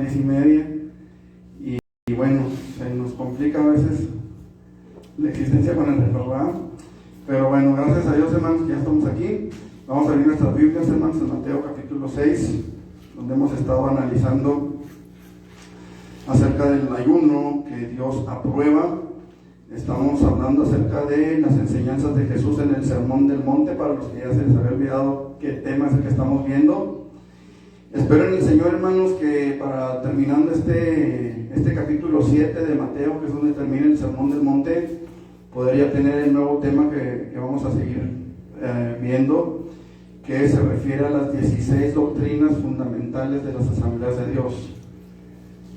6:30 y bueno, se nos complica a veces la existencia con el reloj, ¿verdad? Pero bueno, gracias a Dios, hermanos, que ya estamos aquí. Vamos a abrir nuestras Biblias, hermanos, en Mateo capítulo 6, donde hemos estado analizando acerca del ayuno que Dios aprueba. Estamos hablando acerca de las enseñanzas de Jesús en el Sermón del Monte, para los que ya se les había olvidado qué tema es el que estamos viendo. Espero en el Señor, hermanos, que para terminando este capítulo 7 de Mateo, que es donde termina el Sermón del Monte, podría tener el nuevo tema que vamos a seguir viendo, que se refiere a las 16 doctrinas fundamentales de las asambleas de Dios.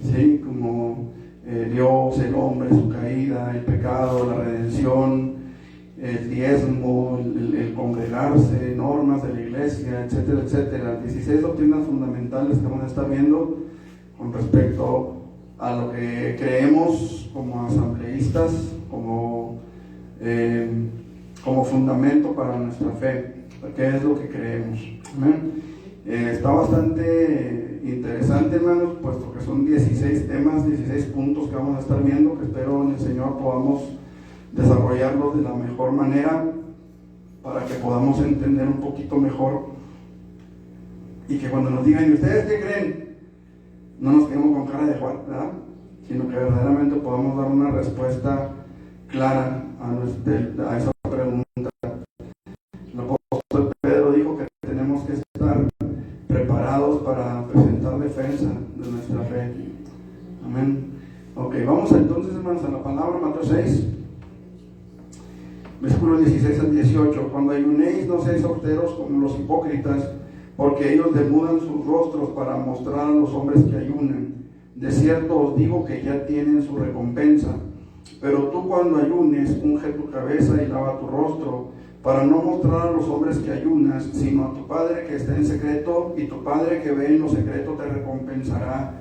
¿Sí? Como Dios, el hombre, su caída, el pecado, la redención, el diezmo, el congregarse, normas de la iglesia, etcétera, etcétera. 16 doctrinas fundamentales que vamos a estar viendo con respecto a lo que creemos como asambleístas, como fundamento para nuestra fe, qué es lo que creemos. ¿Amén? Está bastante interesante, hermanos, puesto que son 16 temas, 16 puntos que vamos a estar viendo, que espero en el Señor podamos desarrollarlos de la mejor manera para que podamos entender un poquito mejor y que cuando nos digan, ¿y ustedes qué creen?, no nos quedemos con cara de Juan, ¿verdad?, sino que verdaderamente podamos dar una respuesta clara a esa pregunta. El apóstol Pedro dijo que tenemos que estar preparados para presentar defensa de nuestra fe. Amén. Ok, vamos entonces, hermanos, a la palabra. Mateo 6, versículos 16 al 18. Cuando ayunéis, no seáis austeros como los hipócritas, porque ellos demudan sus rostros para mostrar a los hombres que ayunan. De cierto os digo que ya tienen su recompensa. Pero tú, cuando ayunes, unge tu cabeza y lava tu rostro, para no mostrar a los hombres que ayunas, sino a tu Padre que está en secreto, y tu Padre que ve en lo secreto te recompensará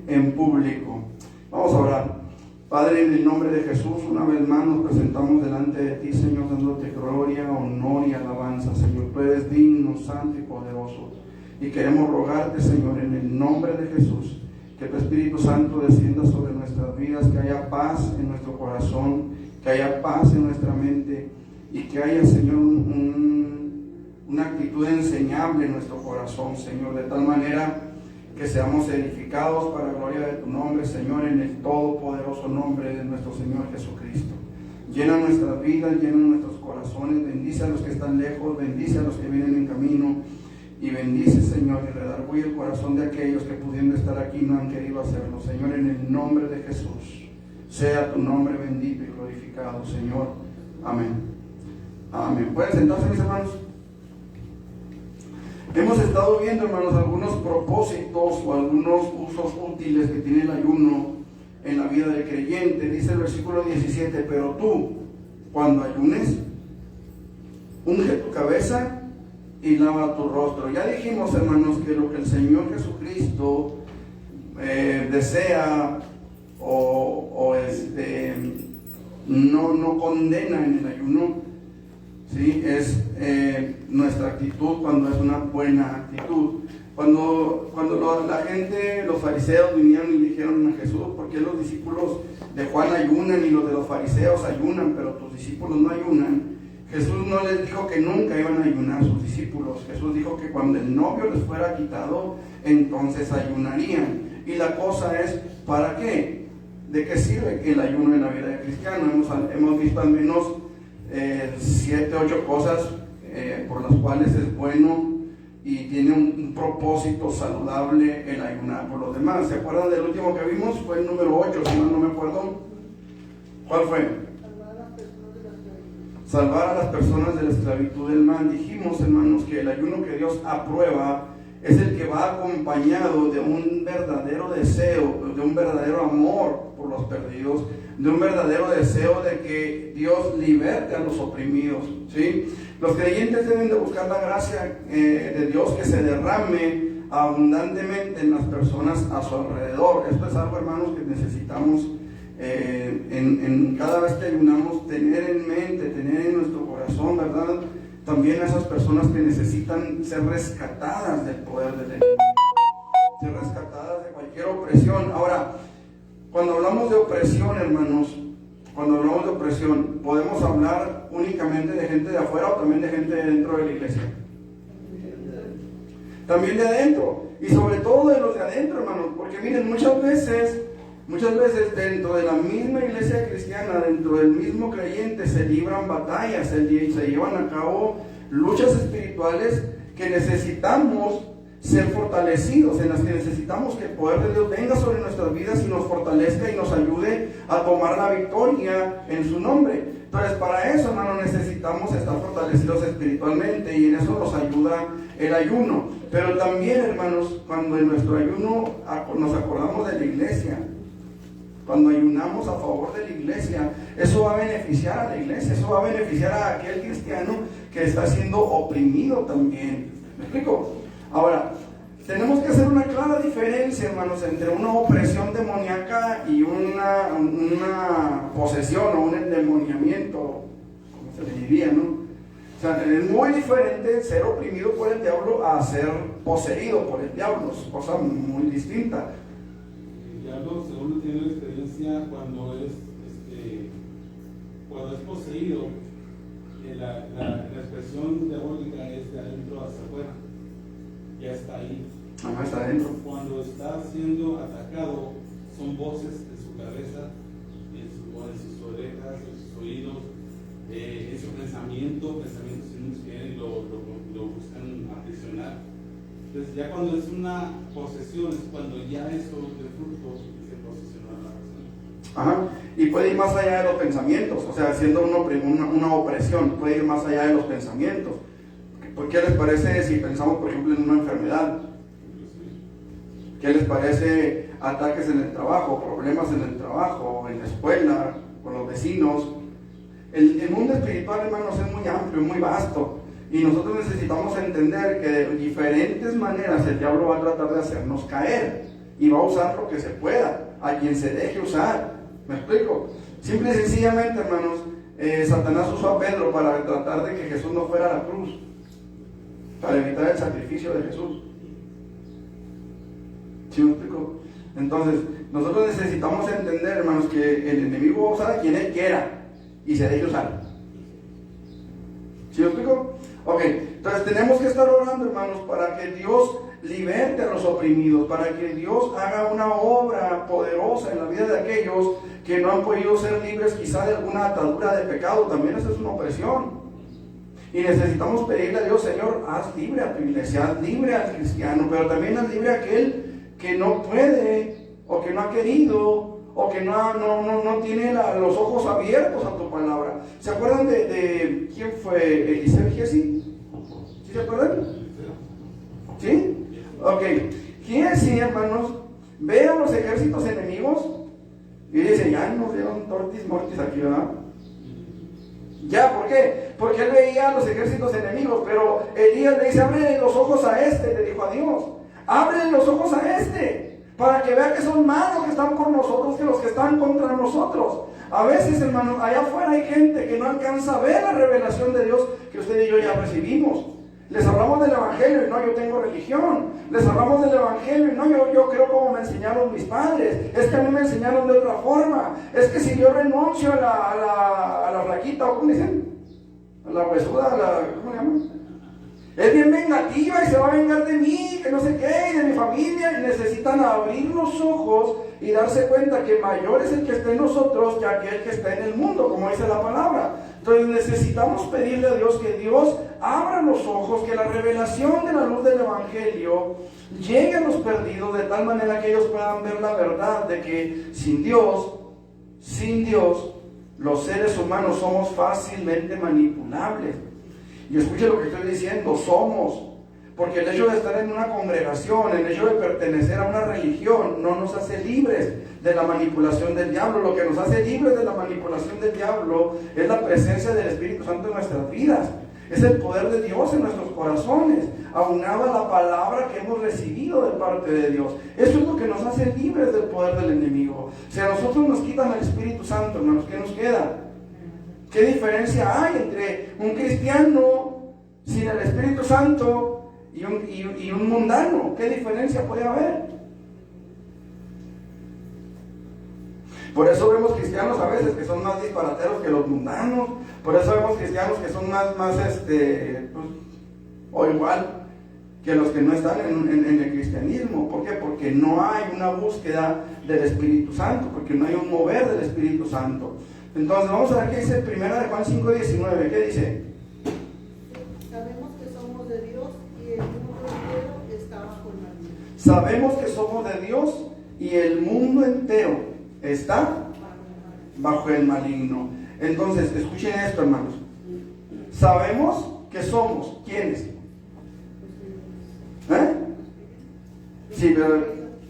en público. Vamos a orar. Padre, en el nombre de Jesús, una vez más nos presentamos delante de ti, Señor, dándote gloria, honor y alabanza. Señor, tú eres digno, santo y poderoso. Y queremos rogarte, Señor, en el nombre de Jesús, que tu Espíritu Santo descienda sobre nuestras vidas, que haya paz en nuestro corazón, que haya paz en nuestra mente, y que haya, Señor, una actitud enseñable en nuestro corazón, Señor, de tal manera que seamos edificados para la gloria de tu nombre, Señor, en el todopoderoso nombre de nuestro Señor Jesucristo. Llena nuestras vidas, llena nuestros corazones, bendice a los que están lejos, bendice a los que vienen en camino, y bendice, Señor, y redarguye el corazón de aquellos que pudiendo estar aquí no han querido hacerlo. Señor, en el nombre de Jesús, sea tu nombre bendito y glorificado, Señor. Amén. Amén. ¿Pueden sentarse, mis hermanos? Hemos estado viendo, hermanos, algunos propósitos o algunos usos útiles que tiene el ayuno en la vida del creyente. Dice el versículo 17, pero tú, cuando ayunes, unge tu cabeza y lava tu rostro. Ya dijimos, hermanos, que lo que el Señor Jesucristo desea no condena en el ayuno, ¿sí? Es nuestra actitud cuando es una buena actitud. Cuando la gente, los fariseos vinieron y le dijeron a Jesús, ¿por qué los discípulos de Juan ayunan y los de los fariseos ayunan, pero tus discípulos no ayunan? Jesús no les dijo que nunca iban a ayunar sus discípulos. Jesús dijo que cuando el novio les fuera quitado, entonces ayunarían. Y la cosa es, ¿para qué? ¿De qué sirve el ayuno en la vida del cristiano? Hemos visto al menos 7, 8 cosas por las cuales es bueno y tiene un propósito saludable el ayunar por los demás. ¿Se acuerdan del último que vimos? Fue el número 8, si no me acuerdo. ¿Cuál fue? Salvar a las personas de la esclavitud del mal. Dijimos, hermanos, que el ayuno que Dios aprueba es el que va acompañado de un verdadero deseo, de un verdadero amor por los perdidos, de un verdadero deseo de que Dios liberte a los oprimidos, ¿sí? Los creyentes deben de buscar la gracia de Dios que se derrame abundantemente en las personas a su alrededor. Esto es algo, hermanos, que necesitamos en cada vez que ayunamos tener en mente, tener en nuestro corazón, ¿verdad? También a esas personas que necesitan ser rescatadas del poder del enemigo, ser rescatadas de cualquier opresión opresión. Ahora, cuando hablamos de opresión, hermanos, cuando hablamos de opresión, ¿podemos hablar únicamente de gente de afuera o también de gente dentro de la iglesia? También de adentro, y sobre todo de los de adentro, hermanos, porque miren, muchas veces dentro de la misma iglesia cristiana, dentro del mismo creyente, se libran batallas, se llevan a cabo luchas espirituales que necesitamos ser fortalecidos, en las que necesitamos que el poder de Dios venga sobre nuestras vidas y nos fortalezca y nos ayude a tomar la victoria en su nombre. Entonces, para eso, hermano, necesitamos estar fortalecidos espiritualmente, y en eso nos ayuda el ayuno. Pero también, hermanos, cuando en nuestro ayuno nos acordamos de la iglesia, cuando ayunamos a favor de la iglesia, eso va a beneficiar a la iglesia, eso va a beneficiar a aquel cristiano que está siendo oprimido también. ¿Me explico? Ahora, tenemos que hacer una clara diferencia, hermanos, entre una opresión demoníaca y una posesión o un endemoniamiento, como se le diría, ¿no? O sea, es muy diferente ser oprimido por el diablo a ser poseído por el diablo, es cosa muy distinta. El diablo, según tiene la experiencia, cuando es poseído, la expresión diabólica es de adentro hacia afuera. Ya está ahí. Está adentro. Cuando está siendo atacado, son voces de su cabeza, en sus orejas, en sus oídos, en su pensamientos que lo buscan aprisionar. Entonces, ya cuando es una posesión, es cuando ya eso de fruto se posesiona a la persona. Ajá. Y puede ir más allá de los pensamientos, o sea, siendo una opresión, puede ir más allá de los pensamientos. ¿Qué les parece si pensamos, por ejemplo, en una enfermedad? ¿Qué les parece ataques en el trabajo, problemas en el trabajo, en la escuela, con los vecinos? El mundo espiritual, hermanos, es muy amplio, muy vasto, y nosotros necesitamos entender que de diferentes maneras el diablo va a tratar de hacernos caer, y va a usar lo que se pueda, a quien se deje usar. ¿Me explico? Simple y sencillamente, hermanos, Satanás usó a Pedro para tratar de que Jesús no fuera a la cruz, para evitar el sacrificio de Jesús. ¿Sí me explico? Entonces, nosotros necesitamos entender, hermanos, que el enemigo va a usar a quien él quiera y se deje usar. ¿Sí me explico? Ok, entonces tenemos que estar orando, hermanos, para que Dios liberte a los oprimidos, para que Dios haga una obra poderosa en la vida de aquellos que no han podido ser libres quizá de alguna atadura de pecado. También esa es una opresión. Y necesitamos pedirle a Dios: Señor, haz libre a tu iglesia, haz libre al cristiano, pero también haz libre a aquel que no puede, o que no ha querido, o que no tiene los ojos abiertos a tu palabra. ¿Se acuerdan de quién fue Eliseo y Giesi? ¿Sí se acuerdan? ¿Sí? Ok. Giesi, hermanos, ve a los ejércitos enemigos y dice: ya nos dieron tortis mortis aquí, ¿verdad? Ya, ¿por qué? Porque él veía a los ejércitos enemigos, pero Elías le dice: ábrele los ojos a este, le dijo a Dios. Ábrele los ojos a este, para que vea que son más los que están por nosotros que los que están contra nosotros. A veces, hermanos, allá afuera hay gente que no alcanza a ver la revelación de Dios que usted y yo ya recibimos. Les hablamos del evangelio y no, yo tengo religión. Les hablamos del evangelio y no, yo creo como me enseñaron mis padres. Es que a mí me enseñaron de otra forma. Es que si yo renuncio a la flaquita, ¿o cómo dicen? A la huesuda, ¿cómo le llaman? Es bien vengativa y se va a vengar de mí, que no sé qué, y de mi familia. Y necesitan abrir los ojos y darse cuenta que mayor es el que está en nosotros que aquel que está en el mundo, como dice la palabra. Entonces necesitamos pedirle a Dios que Dios abra los ojos, que la revelación de la luz del evangelio llegue a los perdidos, de tal manera que ellos puedan ver la verdad de que sin Dios, los seres humanos somos fácilmente manipulables. Y escuche lo que estoy diciendo: somos. Porque el hecho de estar en una congregación, el hecho de pertenecer a una religión, no nos hace libres de la manipulación del diablo. Lo que nos hace libres de la manipulación del diablo es la presencia del Espíritu Santo en nuestras vidas. Es el poder de Dios en nuestros corazones, aunado a la palabra que hemos recibido de parte de Dios. Eso es lo que nos hace libres del poder del enemigo. Si a nosotros nos quitan el Espíritu Santo, hermanos, ¿qué nos queda? ¿Qué diferencia hay entre un cristiano sin el Espíritu Santo y un mundano? ¿Qué diferencia puede haber? Por eso vemos cristianos a veces que son más disparateros que los mundanos. Por eso vemos cristianos que son más pues, o igual que los que no están en el cristianismo. ¿Por qué? Porque no hay una búsqueda del Espíritu Santo, porque no hay un mover del Espíritu Santo. Entonces vamos a ver qué dice 1 Juan 5:19. ¿Qué dice? Sabemos que somos de Dios y el mundo entero está bajo el maligno. Sabemos que somos de Dios y el mundo entero está bajo el maligno. Entonces, escuchen esto, hermanos. Sabemos que somos, ¿quiénes? Sí, pero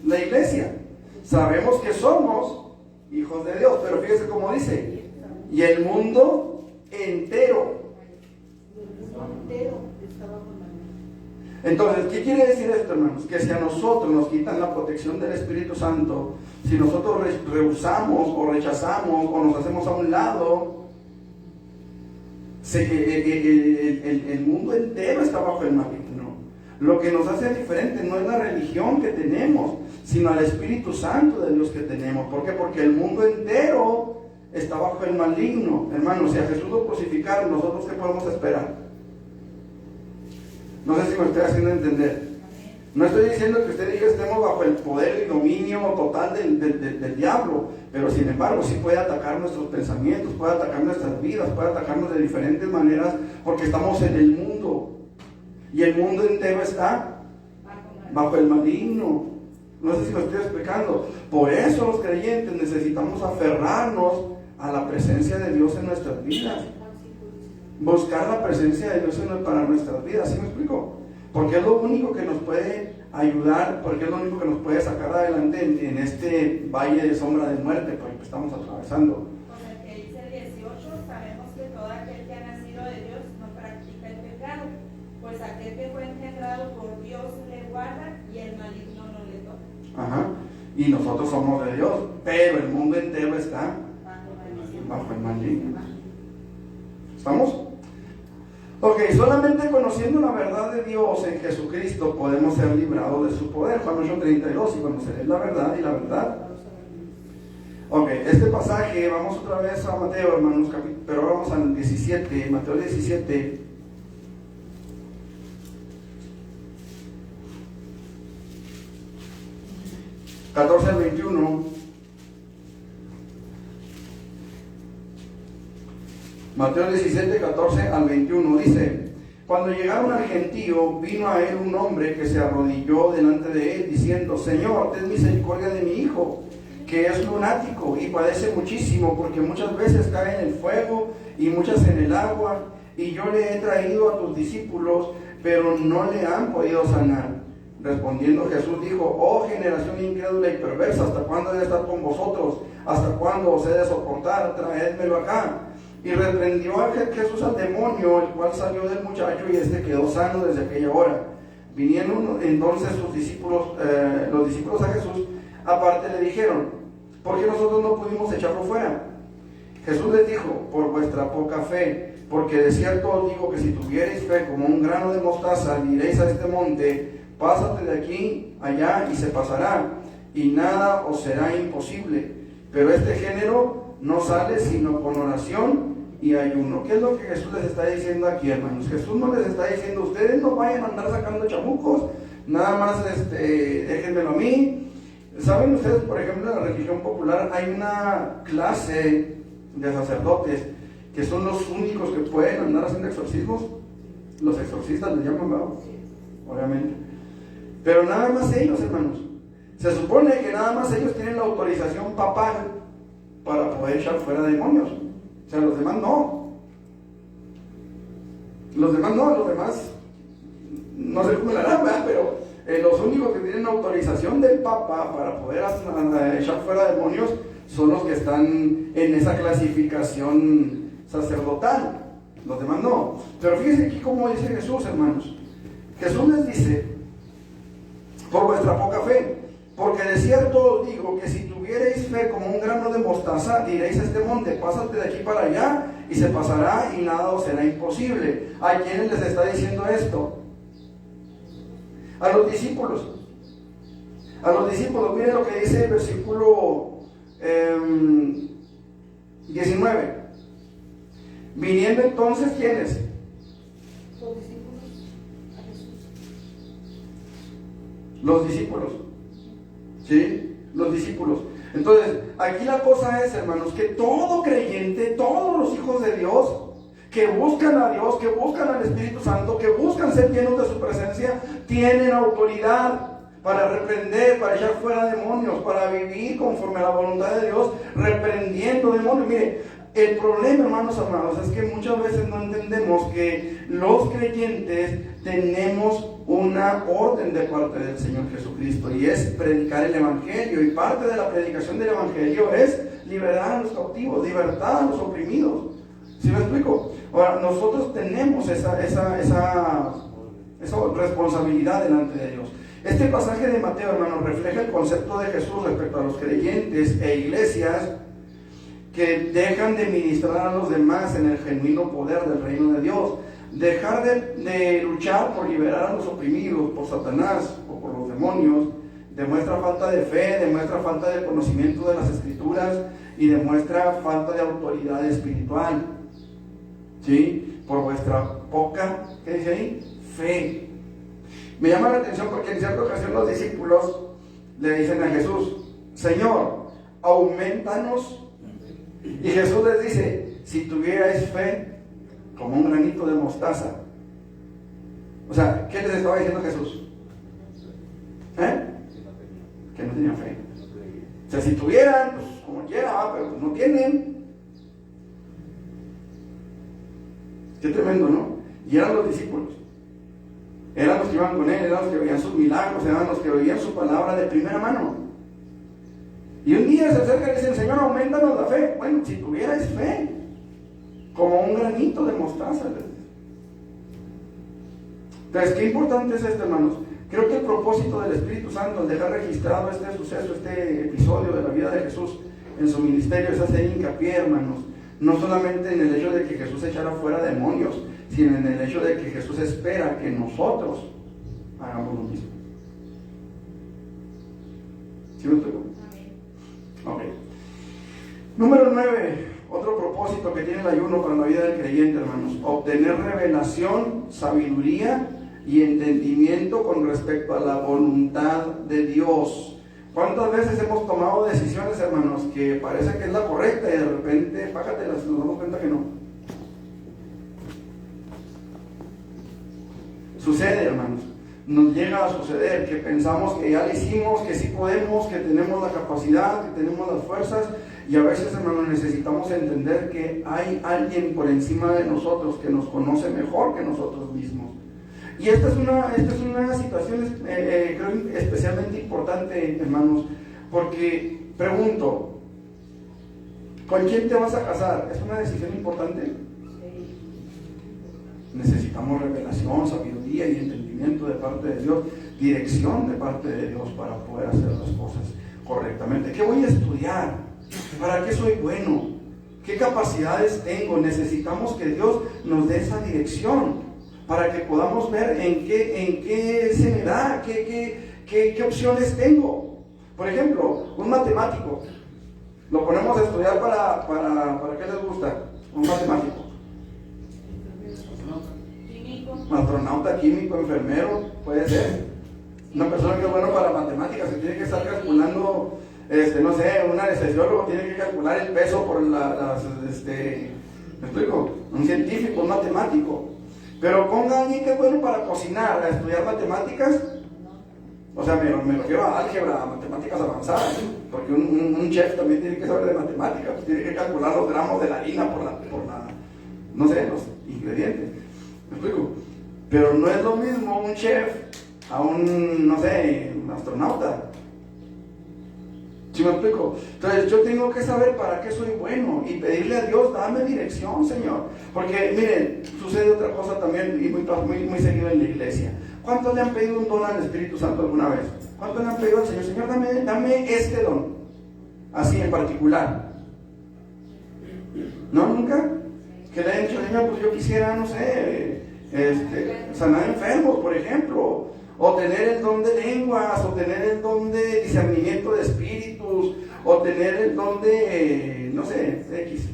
la iglesia. Sabemos que somos hijos de Dios, pero fíjese cómo dice. Y el mundo entero. El mundo entero está bajo el maligno. Entonces, ¿qué quiere decir esto, hermanos? Que si a nosotros nos quitan la protección del Espíritu Santo, si nosotros rehusamos o rechazamos o nos hacemos a un lado, el mundo entero está bajo el maligno. Lo que nos hace diferente no es la religión que tenemos, sino el Espíritu Santo de Dios que tenemos. ¿Por qué? Porque el mundo entero está bajo el maligno. Hermanos, si a Jesús lo crucificaron, ¿nosotros qué podemos esperar? No sé si me estoy haciendo entender. No estoy diciendo que usted y yo estemos bajo el poder y dominio total del diablo, pero sin embargo sí puede atacar nuestros pensamientos, puede atacar nuestras vidas, puede atacarnos de diferentes maneras, porque estamos en el mundo. Y el mundo entero está bajo el maligno. No sé si me estoy explicando. Por eso los creyentes necesitamos aferrarnos a la presencia de Dios en nuestras vidas. Buscar la presencia de Dios para nuestras vidas. ¿Sí me explico? Porque es lo único que nos puede ayudar, porque es lo único que nos puede sacar adelante en este valle de sombra de muerte por el que estamos atravesando. Con el que dice el 18, sabemos que todo aquel que ha nacido de Dios no practica el pecado, pues aquel que fue engendrado por Dios le guarda y el maligno no le toca. Ajá. Y nosotros somos de Dios, pero el mundo entero está bajo el maligno. ¿Estamos? Ok, solamente conociendo la verdad de Dios en Jesucristo podemos ser librados de su poder. Juan 8:32, y conoceréis la verdad y la verdad. Ok, este pasaje, vamos otra vez a Mateo, hermanos, pero vamos al 17, Mateo 17. (14 al 21). Mateo 17, 14 al 21 dice: Cuando llegaron al gentío, vino a él un hombre que se arrodilló delante de él, diciendo: Señor, ten misericordia de mi hijo, que es lunático y padece muchísimo, porque muchas veces cae en el fuego y muchas en el agua, y yo le he traído a tus discípulos, pero no le han podido sanar. Respondiendo Jesús dijo: Oh generación incrédula y perversa, ¿hasta cuándo he de estar con vosotros? ¿Hasta cuándo os he de soportar? Traédmelo acá. Y reprendió a Jesús al demonio, el cual salió del muchacho, y este quedó sano desde aquella hora. Vinieron entonces los discípulos a Jesús aparte, le dijeron: ¿por qué nosotros no pudimos echarlo fuera? Jesús les dijo: por vuestra poca fe, porque de cierto os digo que si tuvierais fe como un grano de mostaza, diréis a este monte: pásate de aquí allá, y se pasará, y nada os será imposible. Pero este género no sale sino con oración y ayuno. ¿Qué es lo que Jesús les está diciendo aquí, hermanos? Jesús no les está diciendo: ustedes no vayan a andar sacando chamucos, nada más déjenmelo a mí. ¿Saben ustedes, por ejemplo, en la religión popular hay una clase de sacerdotes que son los únicos que pueden andar haciendo exorcismos? Los exorcistas les llaman, ¿verdad? Obviamente. Pero nada más ellos, hermanos. Se supone que nada más ellos tienen la autorización papal para poder echar fuera demonios. O sea, los demás no. Los demás no sé cómo la harán, ¿verdad? Pero los únicos que tienen autorización del Papa para poder echar fuera demonios son los que están en esa clasificación sacerdotal. Los demás no. Pero fíjense aquí cómo dice Jesús, hermanos. Jesús les dice: por vuestra poca fe, porque de cierto os digo que si tuvierais fe como un grano de mostaza, diréis a este monte: pásate de aquí para allá, y se pasará, y nada os será imposible. ¿A quiénes les está diciendo esto? A los discípulos. A los discípulos. Miren lo que dice el versículo 19. Viniendo entonces, ¿quiénes? Los discípulos a Jesús. Los discípulos. ¿Sí? Los discípulos. Entonces, aquí la cosa es, hermanos, que todo creyente, todos los hijos de Dios, que buscan a Dios, que buscan al Espíritu Santo, que buscan ser llenos de su presencia, tienen autoridad para reprender, para echar fuera demonios, para vivir conforme a la voluntad de Dios, reprendiendo demonios. Mire, el problema, hermanos amados, es que muchas veces no entendemos que los creyentes tenemos una orden de parte del Señor Jesucristo, y es predicar el Evangelio, y parte de la predicación del Evangelio es liberar a los cautivos, libertar a los oprimidos. ¿Sí me explico? Ahora, nosotros tenemos esa responsabilidad delante de Dios. Este pasaje de Mateo, hermanos, refleja el concepto de Jesús respecto a los creyentes e iglesias que dejan de ministrar a los demás en el genuino poder del reino de Dios. Dejar de luchar por liberar a los oprimidos por Satanás o por los demonios demuestra falta de fe, demuestra falta de conocimiento de las Escrituras y demuestra falta de autoridad espiritual. ¿Sí? Por vuestra poca, ¿qué dice ahí? Fe. Me llama la atención porque en cierta ocasión los discípulos le dicen a Jesús: Señor, aumentanos. Y Jesús les dice: si tuvierais fe como un granito de mostaza. O sea, ¿qué les estaba diciendo Jesús? Que no tenían fe. O sea, si tuvieran, pues como quiera, pero pues no tienen. Qué tremendo, ¿no? Y eran los discípulos. Eran los que iban con él, eran los que veían sus milagros, eran los que oían su palabra de primera mano. Y un día se acerca y le dicen: Señor, aumentanos la fe. Bueno, si tuvierais fe, como un granito de mostaza. Entonces, qué importante es esto, hermanos. Creo que el propósito del Espíritu Santo al dejar registrado este suceso, este episodio de la vida de Jesús en su ministerio, es hacer hincapié, hermanos, no solamente en el hecho de que Jesús echara fuera demonios, sino en el hecho de que Jesús espera que nosotros hagamos lo mismo. ¿Sí me explico? Ok. Número 9, otro propósito que tiene el ayuno para la vida del creyente, hermanos: obtener revelación, sabiduría y entendimiento con respecto a la voluntad de Dios. ¿Cuántas veces hemos tomado decisiones, hermanos, que parece que es la correcta y de repente, págatelas, nos damos cuenta que no? Sucede, hermanos. Nos llega a suceder que pensamos que ya lo hicimos, que sí podemos, que tenemos la capacidad, que tenemos las fuerzas, y a veces, hermanos, necesitamos entender que hay alguien por encima de nosotros que nos conoce mejor que nosotros mismos. Y esta es una situación creo especialmente importante, hermanos, porque pregunto: ¿con quién te vas a casar? ¿Es una decisión importante? Necesitamos revelación, sabiduría y entendimiento de parte de Dios, dirección de parte de Dios para poder hacer las cosas correctamente. ¿Qué voy a estudiar? ¿Para qué soy bueno? ¿Qué capacidades tengo? Necesitamos que Dios nos dé esa dirección para que podamos ver en qué se me da, qué opciones tengo. Por ejemplo, un matemático, lo ponemos a estudiar para ¿qué les gusta? Un matemático. Astronauta, químico, enfermero, puede ser. Una persona que es buena para matemáticas, que tiene que estar calculando, no sé, un anestesiólogo tiene que calcular el peso por ¿me explico? Un científico, un matemático. Pero ponga a alguien que es bueno para cocinar, a estudiar matemáticas. O sea, me refiero a álgebra, a matemáticas avanzadas, ¿sí? Porque un chef también tiene que saber de matemáticas, pues tiene que calcular los gramos de la harina por la no sé, los ingredientes. ¿Me explico? Pero no es lo mismo un chef a un astronauta. ¿Sí me explico? Entonces yo tengo que saber para qué soy bueno y pedirle a Dios: dame dirección, Señor. Porque miren, sucede otra cosa también y muy seguido en la iglesia. ¿Cuántos le han pedido un don al Espíritu Santo alguna vez? ¿Cuántos le han pedido al Señor: Señor, dame este don? Así en particular. ¿No? ¿Nunca? Que le hayan dicho: Señor, pues yo quisiera, no sé, sanar enfermos, por ejemplo, o tener el don de lenguas, o tener el don de discernimiento de espíritus, o tener el don de, no sé, X.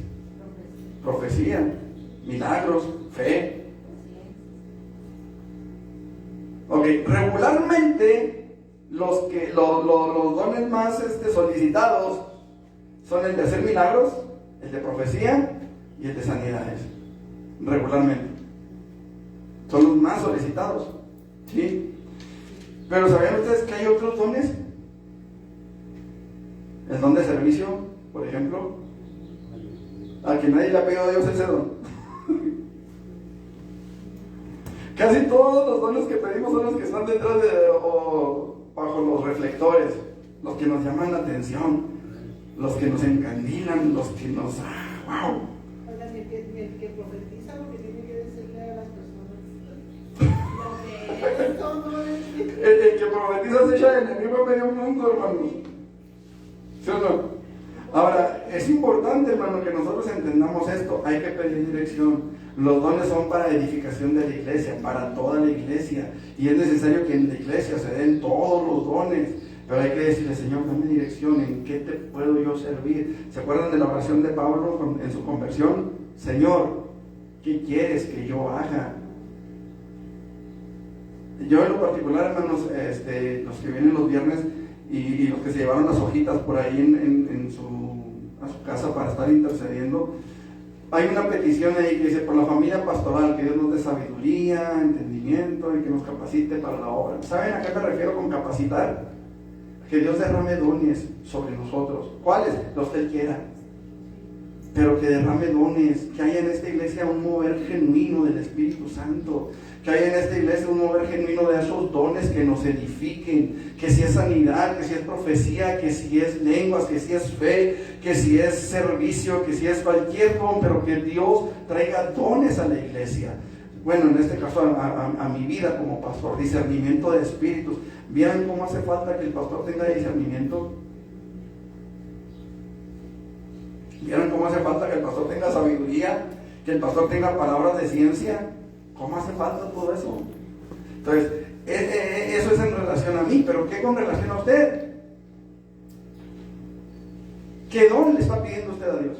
profecía, milagros, fe. Ok, regularmente los dones más solicitados son el de hacer milagros, el de profecía y el de sanidades. Regularmente son los más solicitados, ¿sí? Pero ¿sabían ustedes que hay otros dones? El don de servicio, por ejemplo, a que nadie le ha pedido a Dios ese don. Casi todos los dones que pedimos son los que están detrás o bajo los reflectores, los que nos llaman la atención, los que nos encandilan, los que nos... ¡wow! Oigan, el que profetiza lo que tiene que decirle a las personas. El que profetiza se echa el enemigo a medio mundo, hermanos. ¿Sí o no? Ahora, es importante, hermano, que nosotros entendamos esto. Hay que pedir dirección. Los dones son para edificación de la iglesia, para toda la iglesia. Y es necesario que en la iglesia se den todos los dones. Pero hay que decirle, Señor, dame dirección, ¿en qué te puedo yo servir? ¿Se acuerdan de la oración de Pablo en su conversión? Señor, ¿qué quieres que yo haga? Yo en lo particular, hermanos, los que vienen los viernes y los que se llevaron las hojitas por ahí a su casa para estar intercediendo, hay una petición ahí que dice, por la familia pastoral, que Dios nos dé sabiduría, entendimiento y que nos capacite para la obra. ¿Saben a qué me refiero con capacitar? Que Dios derrame dones sobre nosotros. ¿Cuáles? Los que Él quiera. Pero que derrame dones, que haya en esta iglesia un mover genuino del Espíritu Santo, que haya en esta iglesia un mover genuino de esos dones que nos edifiquen, que si es sanidad, que si es profecía, que si es lenguas, que si es fe, que si es servicio, que si es cualquier don, pero que Dios traiga dones a la iglesia. Bueno, en este caso a mi vida como pastor, discernimiento de espíritus. ¿Vieran cómo hace falta que el pastor tenga discernimiento? ¿Vieron cómo hace falta que el pastor tenga sabiduría? Que el pastor tenga palabras de ciencia. ¿Cómo hace falta todo eso? Entonces, eso es en relación a mí, pero ¿qué con relación a usted? ¿Qué don le está pidiendo usted a Dios?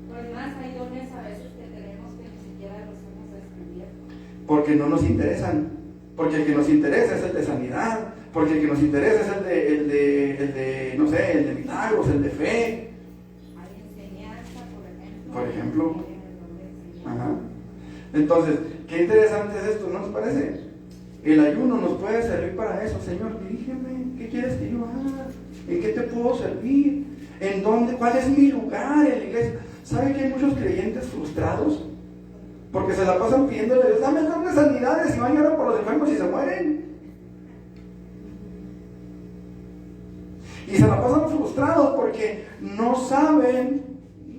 Pues más hay dones a veces que tenemos que ni siquiera los hemos descubierto. Porque no nos interesan. Porque el que nos interesa es el de sanidad. Porque el que nos interesa es el de no sé, el de milagros, el de fe. Hay enseñanza, por ejemplo. Por ejemplo. Ajá. Entonces, qué interesante es esto, ¿no les parece? El ayuno nos puede servir para eso. Señor, dirígeme, ¿qué quieres que yo haga? ¿En qué te puedo servir? ¿En dónde? ¿Cuál es mi lugar en la iglesia? ¿Sabe que hay muchos creyentes frustrados? Porque se la pasan pidiéndole a Dios, dame el don de sanidades y van a llorar por los enfermos y se mueren. Y se la pasan frustrados porque no saben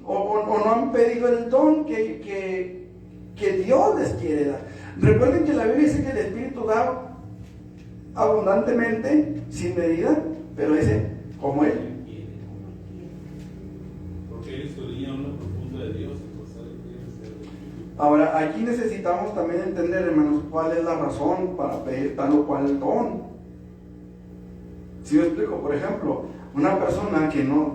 o no han pedido el don que Dios les quiere dar. Recuerden que la Biblia dice que el Espíritu da abundantemente, sin medida, pero dice, como Él. Porque Él escudriña lo profundo de Dios. Ahora, aquí necesitamos también entender, hermanos, cuál es la razón para pedir tal o cual don. Si yo explico, por ejemplo, una persona que no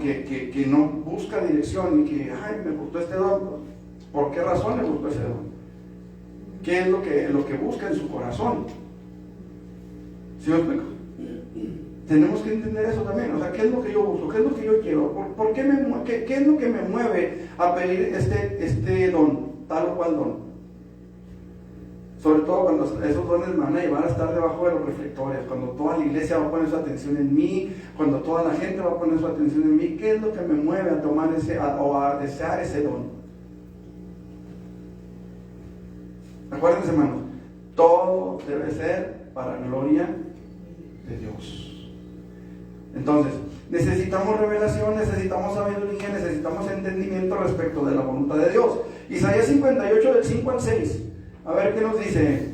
busca dirección y que, ay, me gustó este don, ¿por qué razón le gustó ese don? ¿Qué es lo que busca en su corazón? ¿Sí me explico? Tenemos que entender eso también, o sea, ¿qué es lo que yo busco? ¿Qué es lo que yo quiero? ¿Por qué qué es lo que me mueve a pedir este don? Tal o cual don. Sobre todo cuando esos dones me van a llevar a estar debajo de los reflectores, cuando toda la iglesia va a poner su atención en mí, cuando toda la gente va a poner su atención en mí, ¿qué es lo que me mueve a tomar o a desear ese don? Acuérdense, hermanos, todo debe ser para gloria de Dios. Entonces, necesitamos revelación, necesitamos sabiduría, necesitamos entendimiento respecto de la voluntad de Dios. Isaías 58 del 5 al 6. A ver qué nos dice.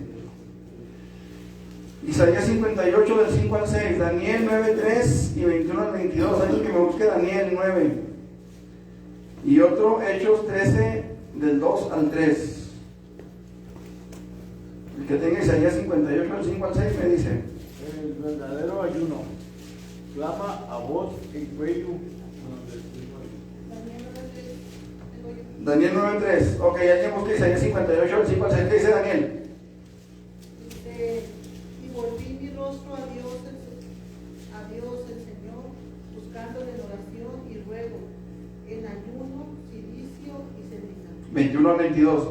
Isaías 58 del 5 al 6. Daniel 9, 3 y 21 al 22. Alguien que me busque Daniel 9. Y otro Hechos 13 del 2 al 3. El que tenga Isaías 58 del 5 al 6 me dice. El verdadero ayuno clama a voz en cuello. Daniel 9:3. Ok, alguien busca Isaías 58, el 5 al 6. ¿Qué dice Daniel? Dice, y volví mi rostro a Dios el Señor, buscándole en oración y ruego, en ayuno, silicio y ceniza. 21 al 22.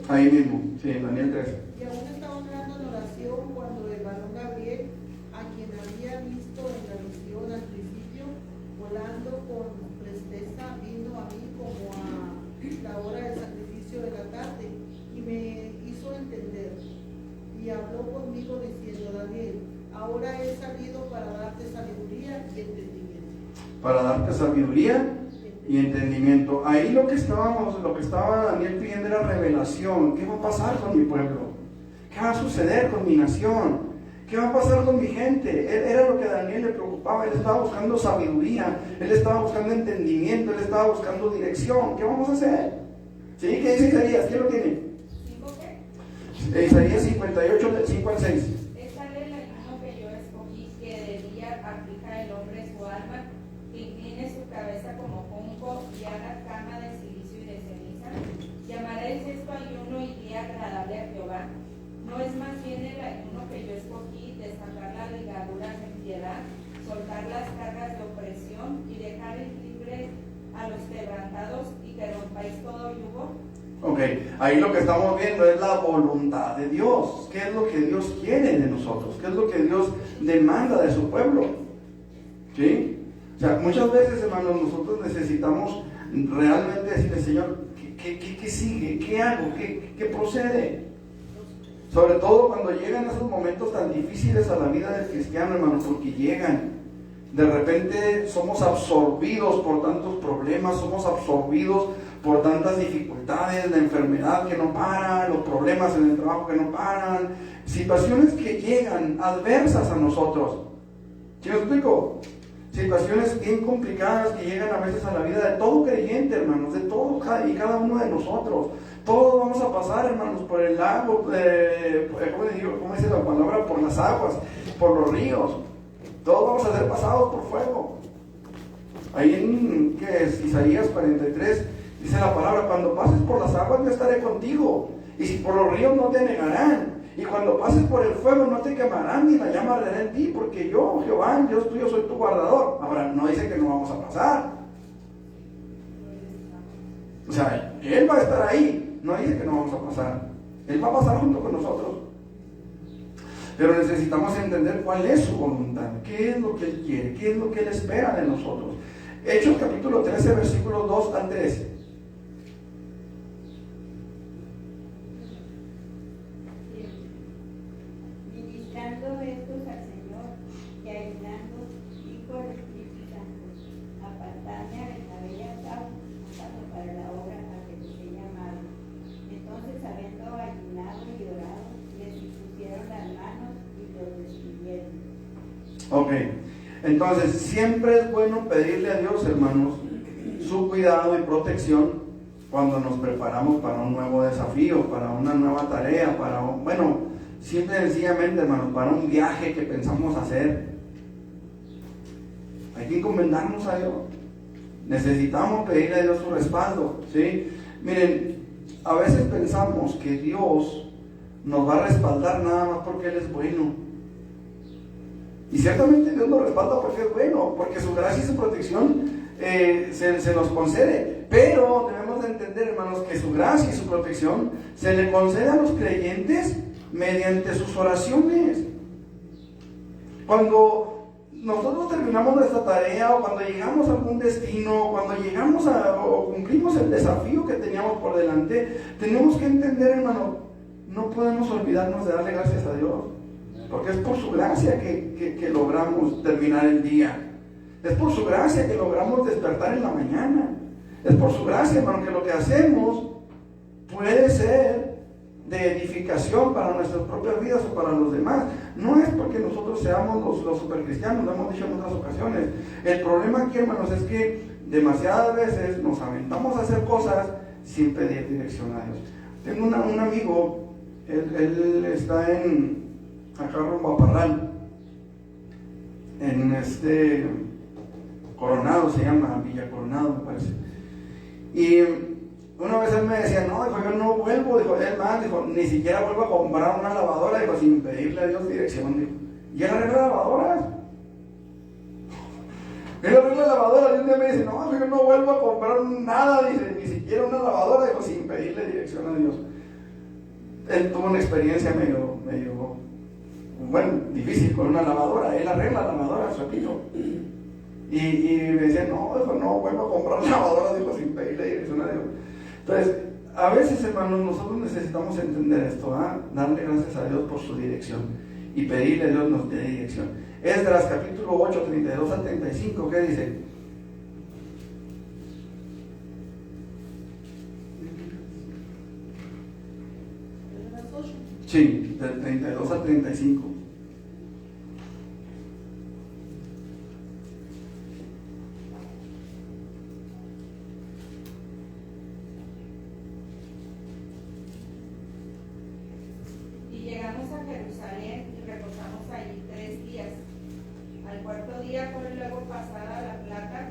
Ahí mismo, sí, Daniel 3. Y aún estaba orando en oración cuando el varón Gabriel, a quien había visto en la visión al principio, volando con presteza, vino a mí como a la hora del sacrificio de la tarde y me hizo entender. Y habló conmigo diciendo, Daniel, ahora he salido para darte sabiduría y entendimiento. Para darte sabiduría y entendimiento. Ahí lo que estaba Daniel pidiendo era revelación. ¿Qué va a pasar con mi pueblo? ¿Qué va a suceder con mi nación? ¿Qué va a pasar con mi gente? Era lo que a Daniel le preocupaba. Él estaba buscando sabiduría, él estaba buscando entendimiento, él estaba buscando dirección. ¿Qué vamos a hacer? ¿Sí? ¿Qué dice Isaías? ¿Quién lo tiene? ¿Cinco qué? Isaías 58, del 5 al 6. Es tal el ayuno que yo escogí, que de día aplica el hombre su alma, que incline su cabeza como junco y haga cama de silicio y de ceniza. Llamaréis esto ayuno y día agradable a Jehová. No es más bien el ayuno que yo escogí, desatar las ligaduras en piedad, soltar las cargas de opresión y dejar libres a los quebrantados y que rompáis todo yugo. Ok, ahí lo que estamos viendo es la voluntad de Dios. ¿Qué es lo que Dios quiere de nosotros? ¿Qué es lo que Dios demanda de su pueblo? ¿Sí? O sea, muchas veces, hermanos, nosotros necesitamos realmente decirle, Señor, ¿qué sigue? ¿Qué hago? ¿Qué procede? Sobre todo cuando llegan esos momentos tan difíciles a la vida del cristiano, hermanos, porque llegan. De repente somos absorbidos por tantos problemas, somos absorbidos por tantas dificultades, la enfermedad que no para, los problemas en el trabajo que no paran, situaciones que llegan adversas a nosotros. ¿Sí me explico? Situaciones bien complicadas que llegan a veces a la vida de todo creyente, hermanos, de todo y cada uno de nosotros. Todos vamos a pasar, hermanos, por el lago, ¿cómo dice la palabra? Por las aguas, por los ríos. Todos vamos a ser pasados por fuego. Ahí en ¿qué es? Isaías 43 dice la palabra: cuando pases por las aguas yo estaré contigo, y si por los ríos no te negarán, y cuando pases por el fuego no te quemarán, ni la llama arderá en ti, porque yo, Jehová, Dios tuyo, soy tu guardador. Ahora, no dice que no vamos a pasar. O sea, Él va a estar ahí, no dice que no vamos a pasar. Él va a pasar junto con nosotros. Pero necesitamos entender cuál es su voluntad, qué es lo que Él quiere, qué es lo que Él espera de nosotros. Hechos capítulo 13, versículos 2 al 13. Ministrando estos al Señor, y ayunando, dijo el Espíritu Santo: apartadme a Bernabé y a Saulo, para la obra a que los he llamado. Entonces, habiendo ayunado y orado, les impusieron las manos y los despidieron. Ok, entonces siempre es bueno pedirle a Dios, hermanos, su cuidado y protección cuando nos preparamos para un nuevo desafío, para una nueva tarea, simple y sencillamente, hermanos, para un viaje que pensamos hacer. Hay que encomendarnos a Dios. Necesitamos pedirle a Dios su respaldo, ¿sí? Miren, a veces pensamos que Dios nos va a respaldar nada más porque Él es bueno. Y ciertamente Dios nos respalda porque es bueno, porque su gracia y su protección se nos concede. Pero debemos de entender, hermanos, que su gracia y su protección se le concede a los creyentes mediante sus oraciones. Cuando nosotros terminamos nuestra tarea, o cuando llegamos a algún destino, cuando llegamos o cumplimos el desafío que teníamos por delante, tenemos que entender, hermano, no podemos olvidarnos de darle gracias a Dios, porque es por su gracia que logramos terminar el día. Es por su gracia que logramos despertar en la mañana. Es por su gracia, hermano, que lo que hacemos puede ser de edificación para nuestras propias vidas o para los demás. No es porque nosotros seamos los supercristianos, lo hemos dicho en otras ocasiones. El problema aquí, hermanos, es que demasiadas veces nos aventamos a hacer cosas sin pedir dirección a Dios. Tengo un amigo, él está acá rumbo a Parral, Coronado se llama, Villa Coronado me parece. Y una vez él me decía, no, dijo, yo no vuelvo, dijo, es más, dijo, ni siquiera vuelvo a comprar una lavadora, dijo, sin pedirle a Dios dirección, dijo. Y él arregla lavadoras. Él arregla lavadoras y un día me dice, no, yo no vuelvo a comprar nada, dice, ni siquiera una lavadora, dijo, sin pedirle dirección a Dios. Él tuvo una experiencia medio, bueno, difícil con una lavadora. Él arregla lavadoras, repito. Y me decía, no, dijo, no vuelvo a comprar lavadoras, dijo, sin pedirle dirección a Dios. Entonces, a veces, hermanos, nosotros necesitamos entender esto, darle gracias a Dios por su dirección y pedirle a Dios nos dé dirección. Esdras capítulo 8, 32 al 35, ¿qué dice? Sí, del 32 al 35. Y llegamos a Jerusalén y reposamos allí 3 días. Al 4.º día fue luego pesada la plata,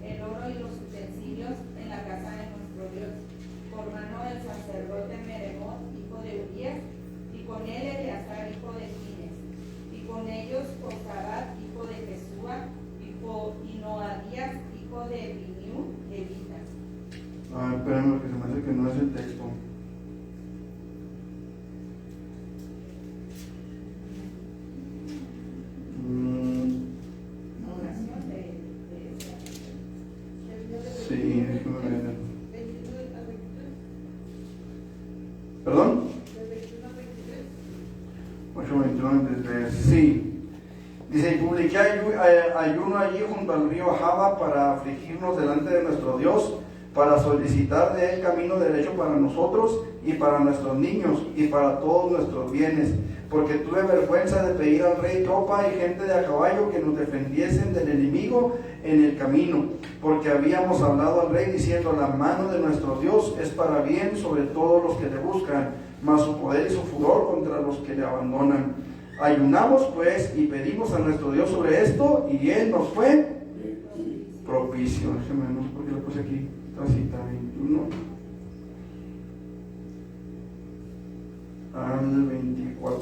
el oro y los utensilios en la casa de nuestro Dios, por mano del sacerdote Meremot, hijo de Urías, y con él Eleazar, hijo de Fines, y con ellos Josabat, hijo de Jesúa, y Noadías, hijo de Biniú, levitas. Espérame, porque se me hace que no es el texto. Sí, déjame ver. ¿Perdón? 8:21, sí. Dice, y publiqué ayuno allí junto al río Jaba para afligirnos delante de nuestro Dios, para solicitar de él camino derecho para nosotros y para nuestros niños y para todos nuestros bienes, porque tuve vergüenza de pedir al rey tropa y gente de a caballo que nos defendiesen del enemigo en el camino, porque habíamos hablado al rey diciendo, la mano de nuestro Dios es para bien sobre todos los que le buscan, mas su poder y su furor contra los que le abandonan. Ayunamos pues y pedimos a nuestro Dios sobre esto, y él nos fue propicio. Déjeme, no sé por qué lo puse aquí, esta cita 21. Al 24.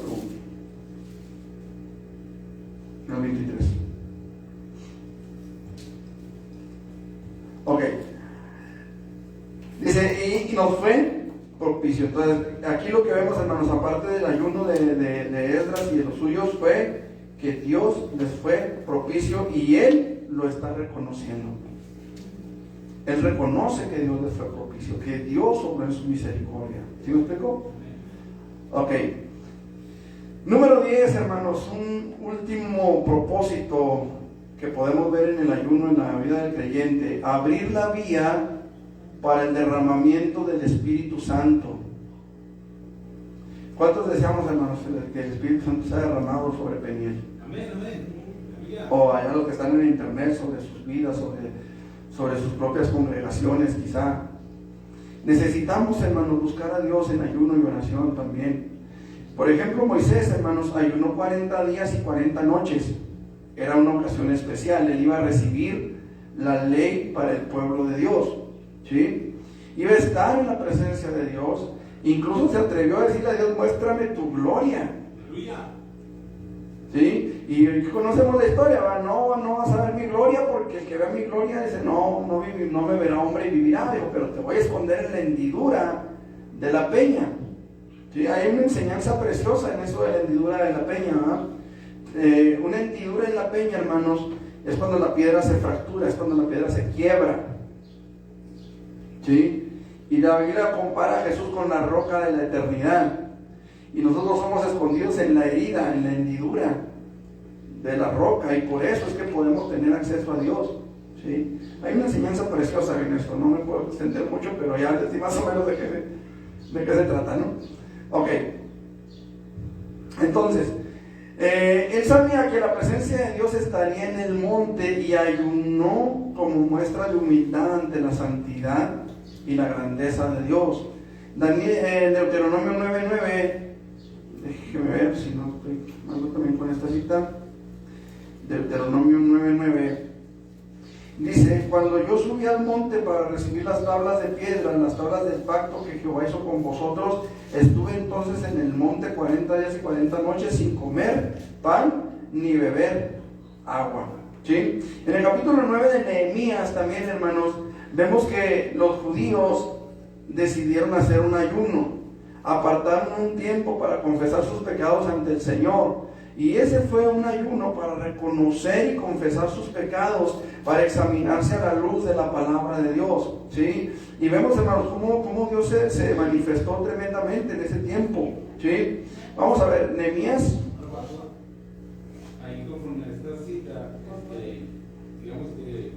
Al 23. Ok. Dice, y nos fue propicio. Entonces, aquí lo que vemos, hermanos, aparte del ayuno de Esdras y de los suyos, fue que Dios les fue propicio y Él lo está reconociendo. Él reconoce que Dios les fue propicio, que Dios obró en su misericordia. ¿Sí me explico? Ok. Número 10, hermanos, un último propósito que podemos ver en el ayuno en la vida del creyente: abrir la vía para el derramamiento del Espíritu Santo. ¿Cuántos deseamos, hermanos, que el Espíritu Santo sea derramado sobre Peniel? Amén, amén. O allá los que están en el internet, sobre sus vidas, sobre sus propias congregaciones, quizá. Necesitamos, hermanos, buscar a Dios en ayuno y oración también. Por ejemplo, Moisés, hermanos, ayunó 40 días y 40 noches. Era una ocasión especial. Él iba a recibir la ley para el pueblo de Dios, ¿sí? Iba a estar en la presencia de Dios. Incluso se atrevió a decirle a Dios, muéstrame tu gloria. Aleluya. ¿Sí? Y conocemos la historia, ¿va? No vas a ver mi gloria, porque el que vea mi gloria dice, no me verá hombre y vivirá. Digo, pero te voy a esconder en la hendidura de la peña. ¿Sí? Hay una enseñanza preciosa en eso de la hendidura de la peña, ¿va? Una hendidura en la peña, hermanos, es cuando la piedra se fractura, es cuando la piedra se quiebra. ¿Sí? Y la Biblia compara a Jesús con la roca de la eternidad. Y nosotros somos escondidos en la herida, en la hendidura de la roca, y por eso es que podemos tener acceso a Dios, ¿sí? Hay una enseñanza preciosa en esto, no me puedo extender mucho, pero ya les di más o menos de qué se trata, ¿no? Ok. Entonces, él sabía que la presencia de Dios estaría en el monte y ayunó como muestra de humildad ante la santidad y la grandeza de Dios. Deuteronomio 9:9, déjeme ver si no estoy mal también con esta cita. Deuteronomio 9:9, dice: cuando yo subí al monte para recibir las tablas de piedra, las tablas del pacto que Jehová hizo con vosotros, estuve entonces en el monte 40 días y 40 noches sin comer pan ni beber agua. ¿Sí? En el capítulo 9 de Nehemías también, hermanos, vemos que los judíos decidieron hacer un ayuno, apartaron un tiempo para confesar sus pecados ante el Señor. Y ese fue un ayuno para reconocer y confesar sus pecados, para examinarse a la luz de la palabra de Dios. ¿Sí? Y vemos, hermanos, cómo Dios se manifestó tremendamente en ese tiempo. ¿Sí? Vamos a ver, Nehemías. Ahí conforme a esta cita, digamos que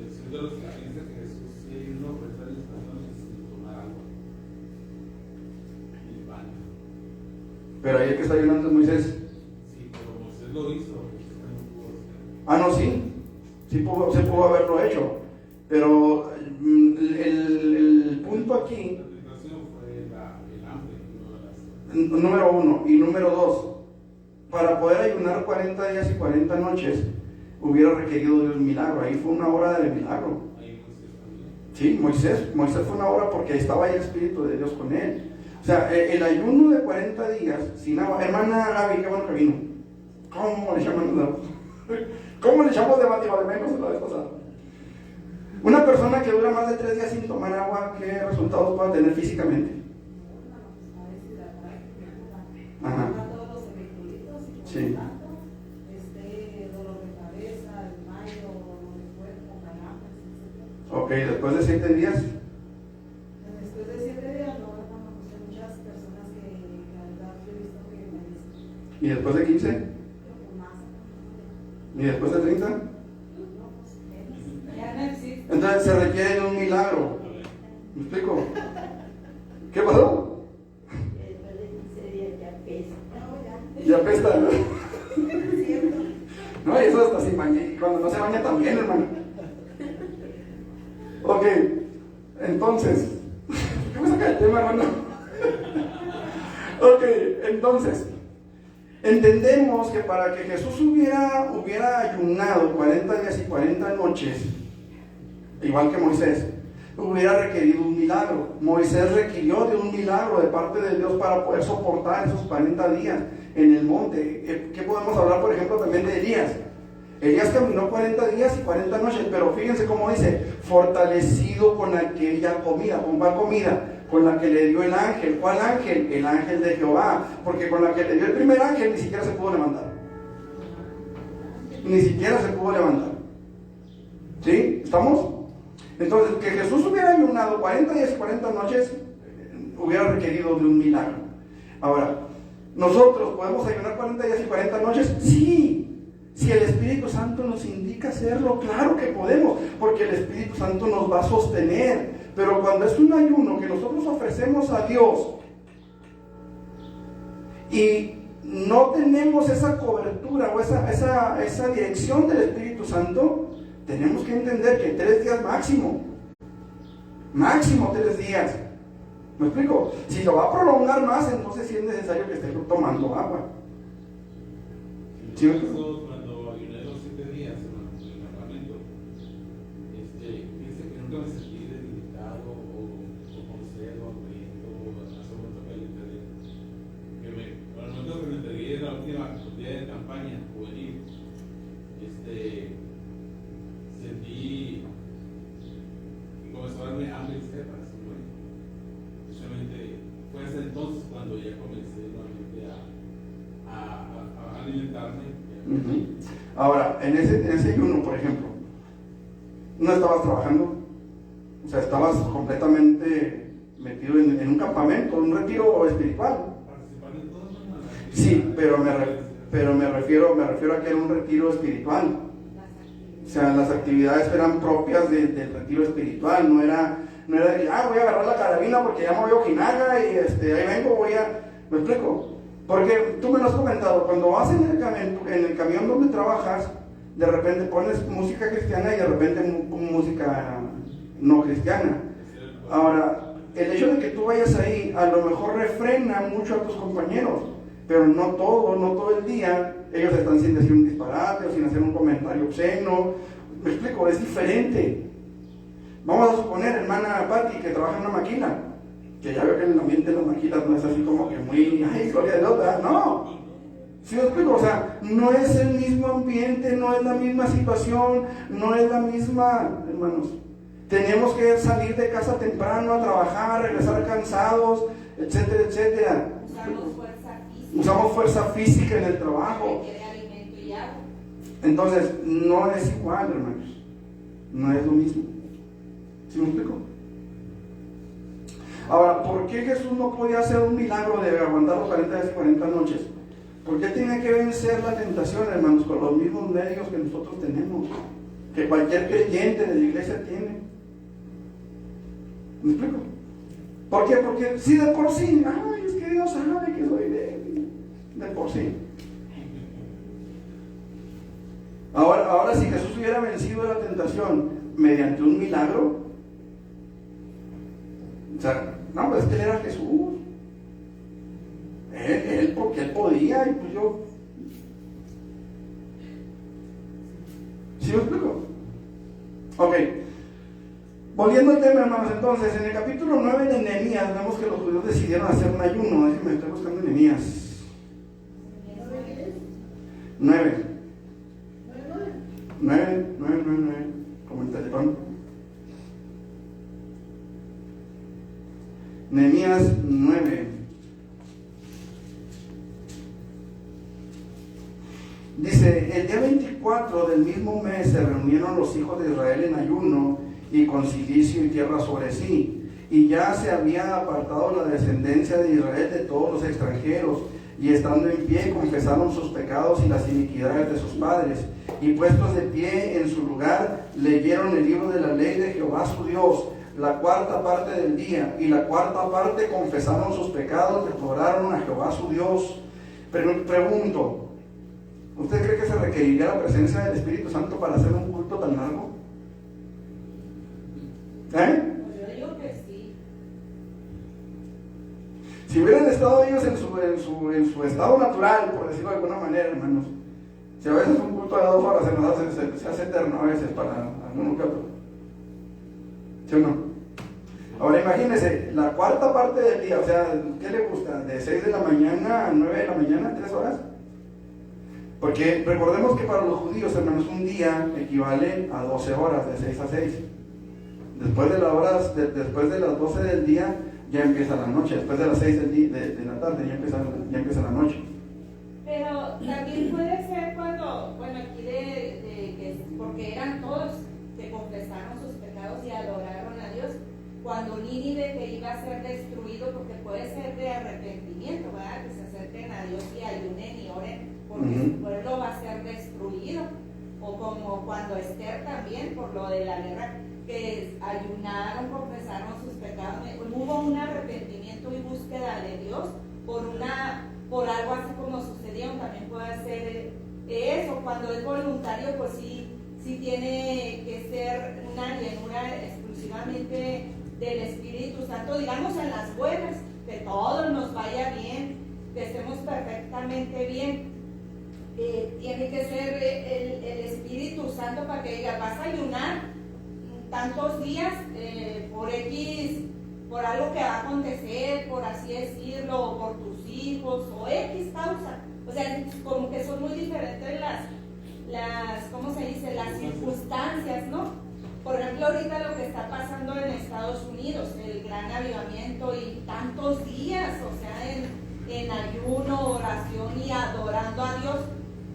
el Señor de los Ángeles que Jesús sí no por estar en personas sin tomar agua ni pan. Pero ahí el que está ayunando es Moisés. Sí, pero Moisés lo hizo, no pudo hacer. Ah, no, sí. Se pudo haberlo hecho. Pero el punto aquí, La tentación fue el hambre, número 1 y número 2, para poder ayunar 40 días y 40 noches hubiera requerido de un milagro. Ahí fue una hora de milagro. ahí Moisés también. Sí, Moisés fue una hora porque estaba ahí el Espíritu de Dios con él. O sea, el ayuno de 40 días sin agua. Hermana Gaby, qué bueno que vino. ¿Cómo le llaman? ¿Cómo le echamos de menos la vez pasada? Una persona que dura más de 3 días sin tomar agua, ¿qué resultados puede tener físicamente? Ajá. Sí. Dolor de cabeza, desmayo, dolor de cuerpo, calambres, etc. Ok, después de 7 días. Después de 7 días, no, hermano, pues hay muchas personas que la verdad yo he visto que me dicen, ¿Y después de 15? creo que más. ¿Y después de 30? No, pues menos. Ya no existe. Entonces se requiere de un milagro. ¿Me explico? ¿Qué pasó? Después de 15 días ya pesa. No, ya. Ya apesta, ¿no? Es cierto. No, y eso hasta sin bañar. Cuando no se baña también, hermano. Ok, entonces. ¿Qué me saca el tema, hermano? Ok, entonces. Entendemos que para que Jesús hubiera ayunado 40 días y 40 noches, igual que Moisés, hubiera requerido un milagro. Moisés requirió de un milagro de parte de Dios para poder soportar esos 40 días en el monte. ¿Qué podemos hablar, por ejemplo, también de Elías? Elías caminó 40 días y 40 noches, pero fíjense cómo dice: fortalecido con aquella comida. ¿Con cuál comida? Con la que le dio el ángel. ¿Cuál ángel? El ángel de Jehová. Porque con la que le dio el primer ángel ni siquiera se pudo levantar. Ni siquiera se pudo levantar. ¿Sí? ¿Estamos? Entonces, que Jesús hubiera ayunado 40 días y 40 noches hubiera requerido de un milagro. Ahora, ¿nosotros podemos ayunar 40 días y 40 noches? Sí. Si el Espíritu Santo nos indica hacerlo, claro que podemos, porque el Espíritu Santo nos va a sostener. Pero cuando es un ayuno que nosotros ofrecemos a Dios y no tenemos esa cobertura o esa dirección del Espíritu Santo, tenemos que entender que 3 días máximo 3 días. ¿Me explico? Si lo va a prolongar más, entonces sí es necesario que esté tomando agua. ¿Sí me explico? Cuando ayuné los 7 días en el campamento, piensa que nunca me sentí debilitado o con sed o hambriento o hacer un toque de al momento que me entregué en la última día de campaña juvenil, sentí que comenzó a darme hambre y sed para ser bueno. Justamente fue hasta entonces cuando ya comencé nuevamente a alimentarme. Ahora, en ese ayuno, por ejemplo, no estabas trabajando, o sea, estabas completamente metido en un campamento, un retiro espiritual. Participar en todo, ¿no? Sí, pero me refiero a que era un retiro espiritual. O sea, las actividades eran propias del retiro espiritual, no era de que, voy a agarrar la carabina porque ya me voy a Ojinaga y ahí vengo, ¿me explico? Porque tú me lo has comentado, cuando vas en el camión donde trabajas, de repente pones música cristiana y de repente música no cristiana. Ahora, el hecho de que tú vayas ahí a lo mejor refrena mucho a tus compañeros, pero no todo el día ellos están sin decir un disparate o sin hacer un comentario obsceno. Me explico, es diferente. Vamos a suponer, hermana Patti, que trabaja en una maquila, que ya veo que el ambiente de las maquilas no es así como que muy, ay, gloria de Dios, ¿verdad? No. ¿Sí me explico? O sea, no es el mismo ambiente, no es la misma situación, no es la misma, hermanos. Tenemos que salir de casa temprano a trabajar, regresar cansados, etcétera, etcétera. Usamos fuerza física en el trabajo. Alimento y agua. Entonces, no es igual, hermanos. No es lo mismo. ¿Sí me explico? Ahora, ¿por qué Jesús no podía hacer un milagro de aguantar los 40 días y 40 noches? ¿Por qué tiene que vencer la tentación, hermanos, con los mismos medios que nosotros tenemos? Que cualquier creyente de la iglesia tiene. ¿Me explico? ¿Por qué? Porque si de por sí, ay, es que Dios sabe que soy de por sí. Ahora si Jesús hubiera vencido la tentación mediante un milagro, o sea, no, pues es que él era Jesús. Él porque él podía, y pues yo. ¿Sí me explico? Ok. Volviendo al tema, hermanos, entonces, en el capítulo 9 de Nehemías vemos que los judíos decidieron hacer un ayuno. Déjenme, estoy buscando Nehemías 9, como el teléfono. Nehemías 9. Dice, el día 24 del mismo mes se reunieron los hijos de Israel en ayuno y con cilicio y tierra sobre sí, y ya se había apartado la descendencia de Israel de todos los extranjeros, y estando en pie confesaron sus pecados y las iniquidades de sus padres, y puestos de pie en su lugar leyeron el libro de la ley de Jehová su Dios, la cuarta parte del día, y la cuarta parte confesaron sus pecados y adoraron a Jehová su Dios. Pero pregunto, ¿usted cree que se requeriría la presencia del Espíritu Santo para hacer un culto tan largo? Yo digo que sí. Si hubieran estado ellos en su estado natural, por decirlo de alguna manera, hermanos, si a veces un culto de 2 horas se hace eterno a veces para alguno que otro. ¿Sí o no? Ahora imagínense, la cuarta parte del día, o sea, ¿qué le gusta? ¿De 6 de la mañana a 9 de la mañana? ¿3 horas? Porque recordemos que para los judíos, hermanos, un día equivale a 12 horas, de 6 a 6. Después de las 12 del día ya empieza la noche. Después de las 6 de la tarde ya empieza la noche. Pero también puede ser cuando, bueno, aquí porque eran todos que confesaron sus pecados y adoraron a Dios, cuando Nínive que iba a ser destruido, porque puede ser de arrepentimiento, ¿verdad? Que se acerquen a Dios y ayunen y oren, porque su pueblo va a ser destruido. O como cuando Esther también, por lo de la guerra, que ayunaron, confesaron sus pecados, hubo un arrepentimiento y búsqueda de Dios por algo así como sucedió. También puede ser eso, cuando es voluntario, pues sí tiene que ser una llenura exclusivamente del Espíritu Santo, digamos en las buenas, que todo nos vaya bien, que estemos perfectamente bien. Tiene que ser el Espíritu Santo para que diga, vas a ayunar tantos días por algo que va a acontecer, por así decirlo, o por tus hijos, o X causa. O sea, como que son muy diferentes ¿cómo se dice? Las circunstancias, ¿no? Por ejemplo, ahorita lo que está pasando en Estados Unidos, el gran avivamiento y tantos días, o sea, en ayuno, oración y adorando a Dios.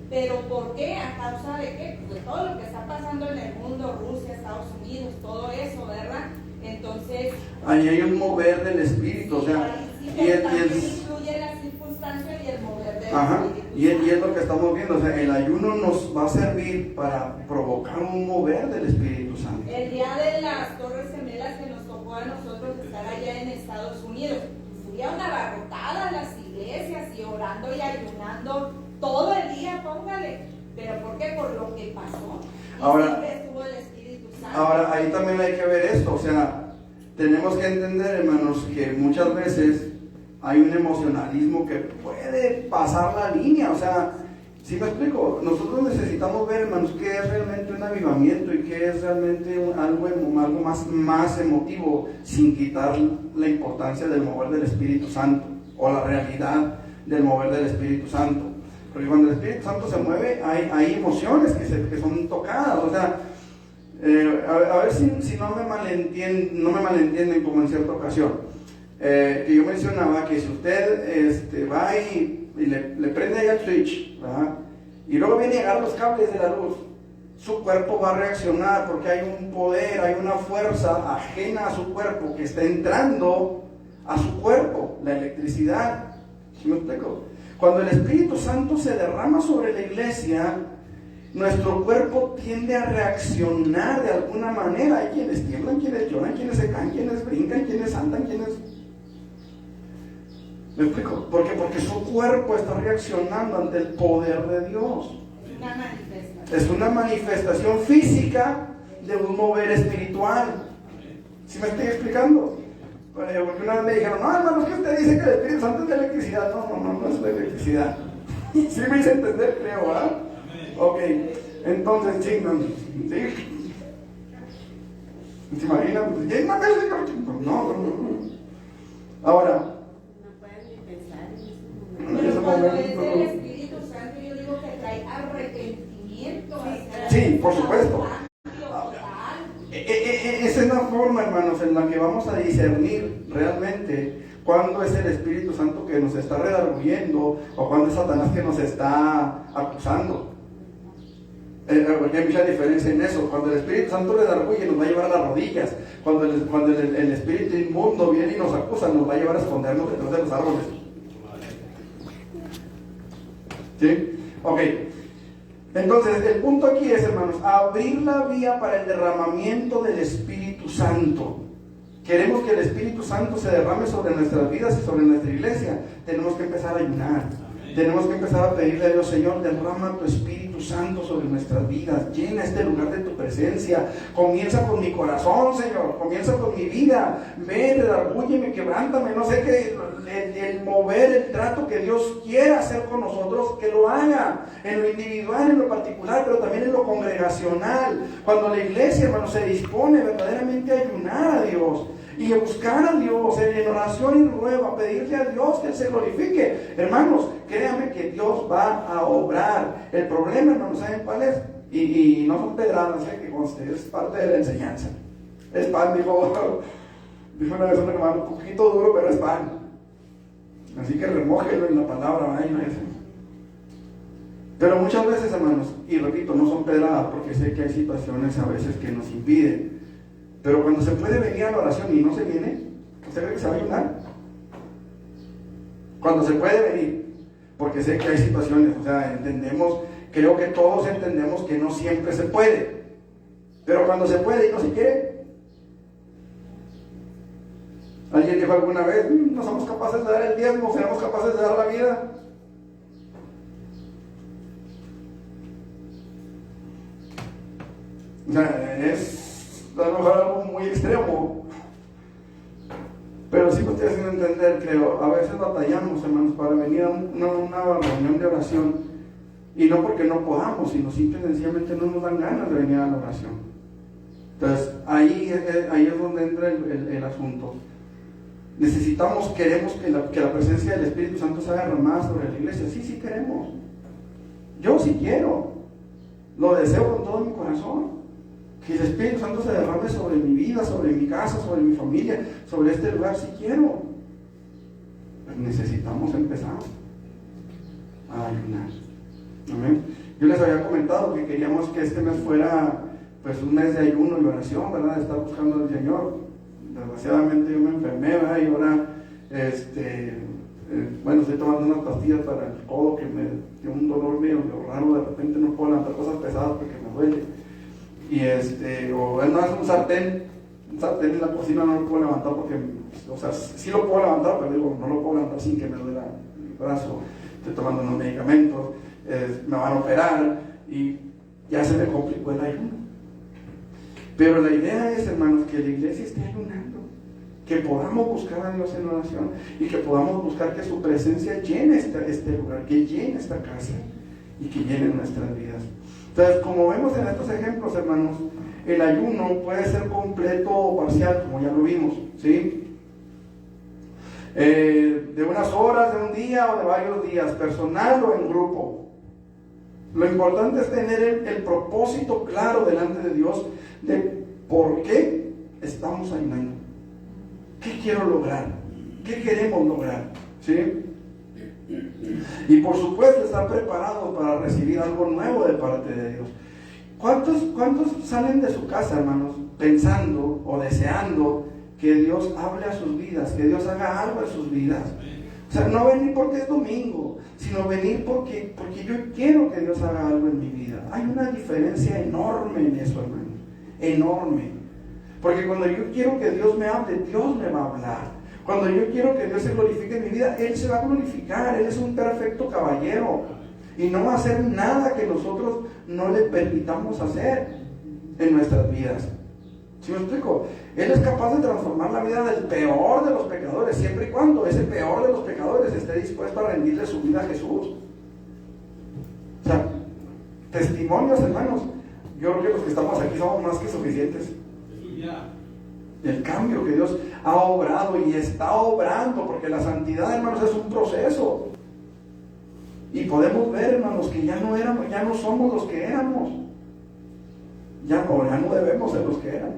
¿Pero por qué? ¿A causa de qué? Pues de todo lo que está pasando en el mundo, Rusia, Estados Unidos, todo eso, ¿verdad? Entonces... ahí hay un mover del Espíritu, o sea... Sí, también incluye las circunstancias y el mover del Espíritu. Y es lo que estamos viendo, o sea, el ayuno nos va a servir para provocar un mover del Espíritu Santo. El día de las Torres Gemelas que nos tocó a nosotros estar allá en Estados Unidos, estuvieron abarrotadas las iglesias y orando y ayunando todo el día, póngale. ¿Pero por qué? Por lo que pasó. Ahora, siempre estuvo el Espíritu Santo. Ahora, ahí también hay que ver esto, o sea, tenemos que entender, hermanos, que muchas veces hay un emocionalismo que puede pasar la línea. O sea, ¿sí me explico? Nosotros necesitamos ver, hermanos, qué es realmente un avivamiento y qué es realmente algo más emotivo, sin quitar la importancia del mover del Espíritu Santo o la realidad del mover del Espíritu Santo. Porque cuando el Espíritu Santo se mueve, hay emociones que son tocadas. O sea, a ver si no me malentienden como en cierta ocasión. Que yo mencionaba que si usted va y le prende ahí al switch, ¿verdad? Y luego viene a llegar los cables de la luz, su cuerpo va a reaccionar porque hay un poder, hay una fuerza ajena a su cuerpo que está entrando a su cuerpo, la electricidad. ¿Sí me explico? Cuando el Espíritu Santo se derrama sobre la iglesia, nuestro cuerpo tiende a reaccionar de alguna manera. Hay quienes tiemblan, quienes lloran, quienes se caen, quienes brincan, quienes saltan, quienes... ¿Me explico? ¿Por qué? Porque su cuerpo está reaccionando ante el poder de Dios. Una manifestación. Es una manifestación física de un mover espiritual. ¿Sí me estoy explicando? Porque una vez me dijeron, no, hermano, es que usted dice que el Espíritu Santo es de electricidad. No es de electricidad. Sí me hice entender, creo, ¿verdad? Ok, entonces, chingan, ¿sí? ¿Se imaginan? No. Ahora, No pueden ni pensar en ese en momento. ese Pero cuando es momento, el Espíritu Santo, yo digo que trae arrepentimiento. Sí, por supuesto. Total. Esa es la forma, hermanos, en la que vamos a discernir realmente cuándo es el Espíritu Santo que nos está redarguyendo o cuándo es Satanás que nos está acusando. Porque hay mucha diferencia en eso. Cuando el Espíritu Santo redarguye, nos va a llevar a las rodillas. Cuando el espíritu inmundo viene y nos acusa, nos va a llevar a escondernos detrás de los árboles. ¿Sí? Ok. Entonces, el punto aquí es, hermanos, abrir la vía para el derramamiento del Espíritu Santo. Queremos que el Espíritu Santo se derrame sobre nuestras vidas y sobre nuestra iglesia. Tenemos que empezar a ayunar. Tenemos que empezar a pedirle a Dios, Señor, derrama tu Espíritu Santo sobre nuestras vidas. Llena este lugar de tu presencia. Comienza con mi corazón, Señor. Comienza con mi vida. Ven, redargúyeme, quebrántame. No sé qué, el mover, el trato que Dios quiera hacer con nosotros, que lo haga. En lo individual, en lo particular, pero también en lo congregacional. Cuando la iglesia, hermano, se dispone verdaderamente a ayunar a Dios y a buscar a Dios en oración y ruego, a pedirle a Dios que Él se glorifique. Hermanos, créanme que Dios va a obrar. El problema, hermanos, ¿saben cuál es? Y no son pedradas, que conste, es parte de la enseñanza. Es pan, dijo una vez un hermano, un poquito duro, pero es pan. Así que remójelo en la palabra, ¿verdad? Pero muchas veces, hermanos, y repito, no son pedradas, porque sé que hay situaciones a veces que nos impiden. Pero cuando se puede venir a la oración y no se viene, ¿usted cree que se va a ayunar? Cuando se puede venir, porque sé que hay situaciones, o sea, entendemos, creo que todos entendemos que no siempre se puede, pero cuando se puede y no se quiere. Alguien dijo alguna vez, no somos capaces de dar el diezmo, seremos capaces de dar la vida. O sea, es a lo mejor algo muy extremo, pero sí me estoy haciendo entender, creo. A veces batallamos, hermanos, para venir a una reunión de oración, y no porque no podamos, sino simple y sencillamente no nos dan ganas de venir a la oración. Entonces ahí es donde entra el asunto. Queremos que la presencia del Espíritu Santo se haga derramada sobre la iglesia. Sí queremos. Yo sí quiero, lo deseo con todo mi corazón. Que el Espíritu Santo se derrame sobre mi vida, sobre mi casa, sobre mi familia, sobre este lugar, si quiero. Pero necesitamos empezar a ayunar. ¿Amén? Yo les había comentado que queríamos que este mes fuera pues un mes de ayuno y oración, ¿verdad? De estar buscando al Señor. Desgraciadamente yo me enfermé, ¿verdad? Y ahora, bueno, estoy tomando unas pastillas para el codo que me dio un dolor medio raro. De repente no puedo levantar cosas pesadas porque me duele. Y o es más, un sartén en la cocina no lo puedo levantar porque, o sea, sí lo puedo levantar, pero digo, no lo puedo levantar sin que me duela el brazo. Estoy tomando unos medicamentos, me van a operar y ya se me complicó el ayuno. Pero la idea es, hermanos, que la iglesia esté ayunando. que podamos buscar a Dios en oración y que podamos buscar que su presencia llene este lugar, que llene esta casa y que llene nuestras vidas. Entonces, como vemos en estos ejemplos, hermanos, el ayuno puede ser completo o parcial, como ya lo vimos, ¿sí? De unas horas, de un día o de varios días, personal o en grupo. Lo importante es tener el propósito claro delante de Dios de por qué estamos ayunando. ¿Qué quiero lograr? ¿Qué queremos lograr? ¿Sí? Y por supuesto estar preparados para recibir algo nuevo de parte de Dios. ¿Cuántos salen de su casa, hermanos, pensando o deseando que Dios hable a sus vidas, que Dios haga algo en sus vidas? O sea, no venir porque es domingo, sino venir porque yo quiero que Dios haga algo en mi vida. Hay una diferencia enorme en eso, hermanos, enorme. Porque cuando yo quiero que Dios me hable, Dios me va a hablar. Cuando yo quiero que Dios se glorifique en mi vida, Él se va a glorificar. Él es un perfecto caballero y no va a hacer nada que nosotros no le permitamos hacer en nuestras vidas. ¿Sí me explico? Él es capaz de transformar la vida del peor de los pecadores, siempre y cuando ese peor de los pecadores esté dispuesto a rendirle su vida a Jesús. O sea, testimonios, hermanos, yo creo que los que estamos aquí somos más que suficientes. El cambio que Dios ha obrado y está obrando, porque la santidad, hermanos, es un proceso. Y podemos ver, hermanos, que ya no somos los que éramos. Ya no debemos ser los que éramos.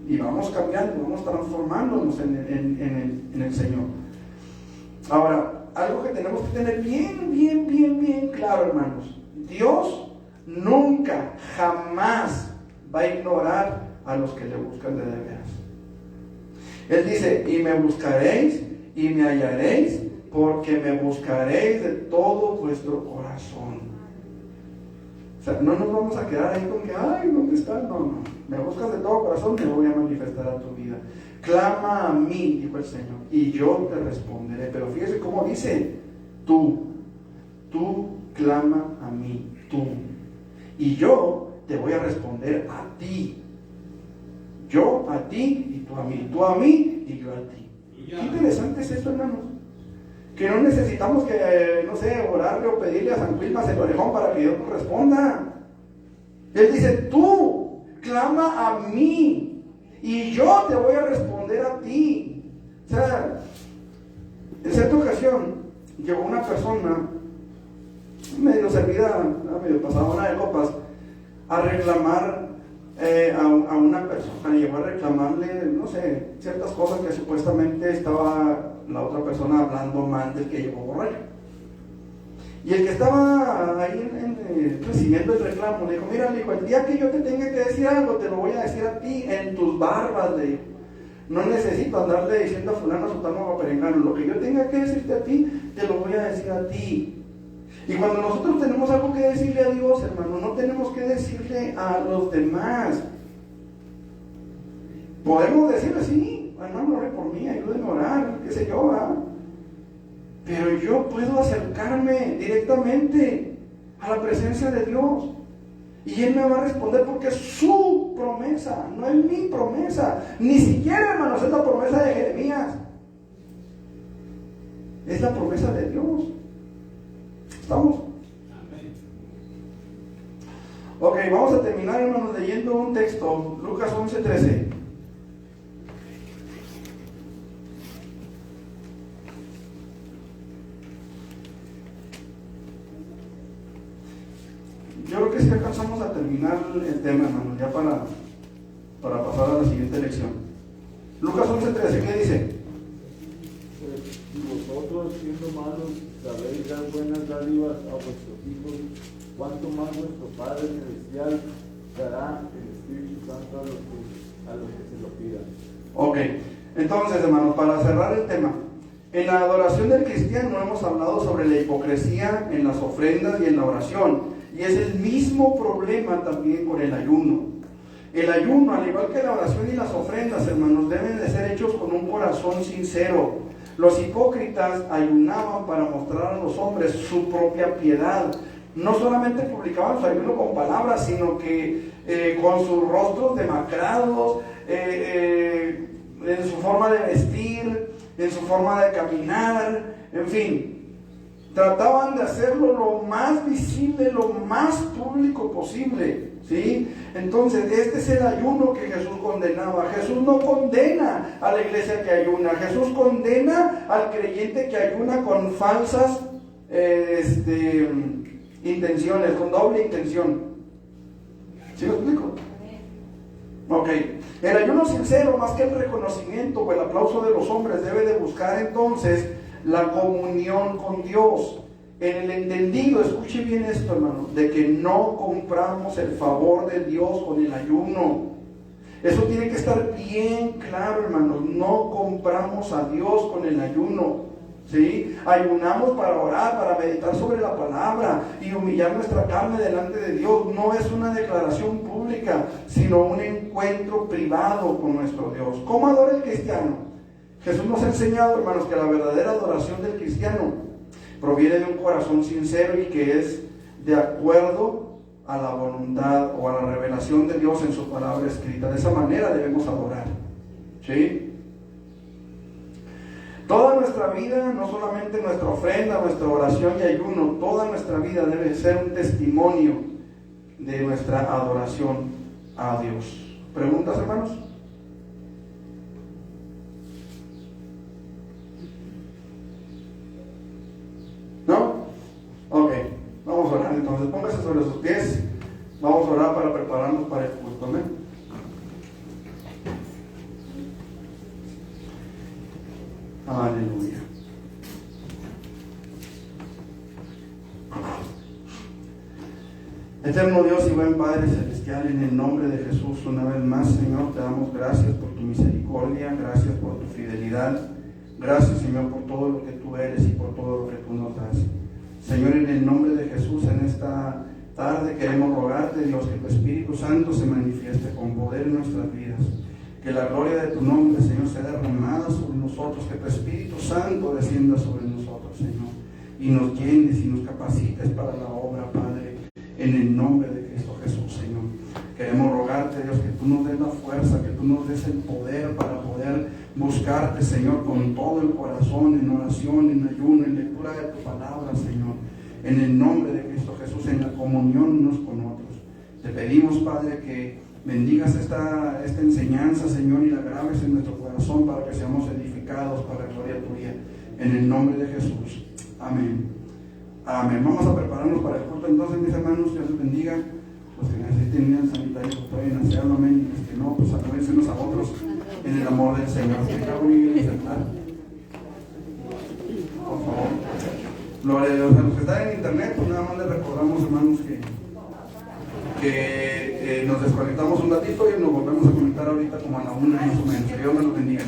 Y vamos cambiando, vamos transformándonos en el Señor. Ahora, algo que tenemos que tener bien claro, hermanos. Dios nunca, jamás va a ignorar a los que le buscan de veras. Él dice, y me buscaréis y me hallaréis, porque me buscaréis de todo vuestro corazón. O sea, no nos vamos a quedar ahí con que, ay, ¿dónde está? No, me buscas de todo corazón, me voy a manifestar a tu vida. Clama a mí, dijo el Señor, y yo te responderé. Pero fíjese cómo dice, tú clama a mí, tú, y yo te voy a responder a ti. Yo a ti y tú a mí y yo a ti. Qué interesante es esto, hermanos. Que no necesitamos que, no sé, orarle o pedirle a San Quilmas el orejón para que Dios nos responda. Él dice, tú clama a mí y yo te voy a responder a ti. O sea, en cierta ocasión llegó una persona medio servida, medio pasadora de copas, a reclamar a una persona, llegó a reclamarle, no sé, ciertas cosas que supuestamente estaba la otra persona hablando mal del que llegó borracho. Y el que estaba ahí recibiendo el reclamo le dijo, mira, le dijo, el día que yo te tenga que decir algo, te lo voy a decir a ti, en tus barbas, le dijo. No necesito andarle diciendo a fulano, a sutano o a perengano. Lo que yo tenga que decirte a ti, te lo voy a decir a ti. Y cuando nosotros tenemos algo que decirle a Dios, hermano, no tenemos que decirle a los demás. Podemos decirle, sí, hermano, ore por mí, ayúdenme a orar, qué sé yo, ¿verdad? Pero yo puedo acercarme directamente a la presencia de Dios. Y Él me va a responder porque es su promesa, no es mi promesa. Ni siquiera, hermanos, es la promesa de Jeremías. Es la promesa de Dios. ¿Estamos? Amén. Ok, vamos a terminar, hermanos, leyendo un texto, Lucas 11:13. Yo creo que sí alcanzamos a terminar el tema, hermanos, ya para pasar a la siguiente lección. Lucas 11:13, ¿qué dice? Si vosotros, siendo malos, sabéis dar buenas dádivas a vuestros hijos, cuánto más vuestro Padre Celestial dará el Espíritu Santo a los que se lo pidan. Ok, entonces, hermanos, para cerrar el tema, en la adoración del cristiano hemos hablado sobre la hipocresía en las ofrendas y en la oración, y es el mismo problema también con el ayuno. El ayuno, al igual que la oración y las ofrendas, hermanos, deben de ser hechos con un corazón sincero. Los hipócritas ayunaban para mostrar a los hombres su propia piedad. No solamente publicaban su ayuno con palabras, sino que con sus rostros demacrados, en su forma de vestir, en su forma de caminar, en fin. Trataban de hacerlo lo más visible, lo más público posible, ¿sí? Entonces, este es el ayuno que Jesús condenaba. Jesús no condena a la iglesia que ayuna. Jesús condena al creyente que ayuna con falsas intenciones, con doble intención. ¿Sí me explico? Ok. El ayuno sincero, más que el reconocimiento o el aplauso de los hombres, debe de buscar entonces la comunión con Dios, en el entendido, escuche bien esto, hermano, de que no compramos el favor de Dios con el ayuno. Eso tiene que estar bien claro, hermano. No compramos a Dios con el ayuno, ¿sí? Ayunamos para orar, para meditar sobre la palabra y humillar nuestra carne delante de Dios. No es una declaración pública, sino un encuentro privado con nuestro Dios. ¿Cómo adora el cristiano? Jesús nos ha enseñado, hermanos, que la verdadera adoración del cristiano proviene de un corazón sincero y que es de acuerdo a la voluntad o a la revelación de Dios en su palabra escrita. De esa manera debemos adorar, ¿sí? Toda nuestra vida, no solamente nuestra ofrenda, nuestra oración y ayuno, toda nuestra vida debe ser un testimonio de nuestra adoración a Dios. ¿Preguntas, hermanos? ¿No? Ok, vamos a orar entonces. Póngase sobre sus pies. Vamos a orar para prepararnos para el culto. Amén. Aleluya. Eterno Dios y buen Padre Celestial, en el nombre de Jesús, una vez más, Señor, te damos gracias por tu misericordia, gracias por tu fidelidad. Gracias, Señor, por todo lo que tú eres y por todo lo que tú nos das. Señor, en el nombre de Jesús, en esta tarde queremos rogarte, Dios, que tu Espíritu Santo se manifieste con poder en nuestras vidas. Que la gloria de tu nombre, Señor, sea derramada sobre nosotros. Que tu Espíritu Santo descienda sobre nosotros, Señor. Y nos llenes y nos capacites para la obra, Padre. En el nombre de Cristo Jesús, Señor. Queremos rogarte, Dios, que tú nos des la fuerza, que tú nos des el poder para poder buscarte, Señor, con todo el corazón, en oración, en ayuno, en lectura de tu palabra, Señor. En el nombre de Cristo Jesús, en la comunión unos con otros. Te pedimos, Padre, que bendigas esta enseñanza, Señor, y la graves en nuestro corazón para que seamos edificados para la gloria tuya. En el nombre de Jesús. Amén. Amén. Vamos a prepararnos para el culto entonces, mis hermanos. Dios les bendiga. Los que necesiten ir al sanitario, pues pueden hacerlo, amén. Y los que no, pues acuérdense unos a otros en el amor del Señor. Por favor. Gloria a Dios. A los que están en internet, pues nada más les recordamos, hermanos, que nos desconectamos un ratito y nos volvemos a conectar ahorita como a la 1 más o menos. Que Dios me lo bendiga.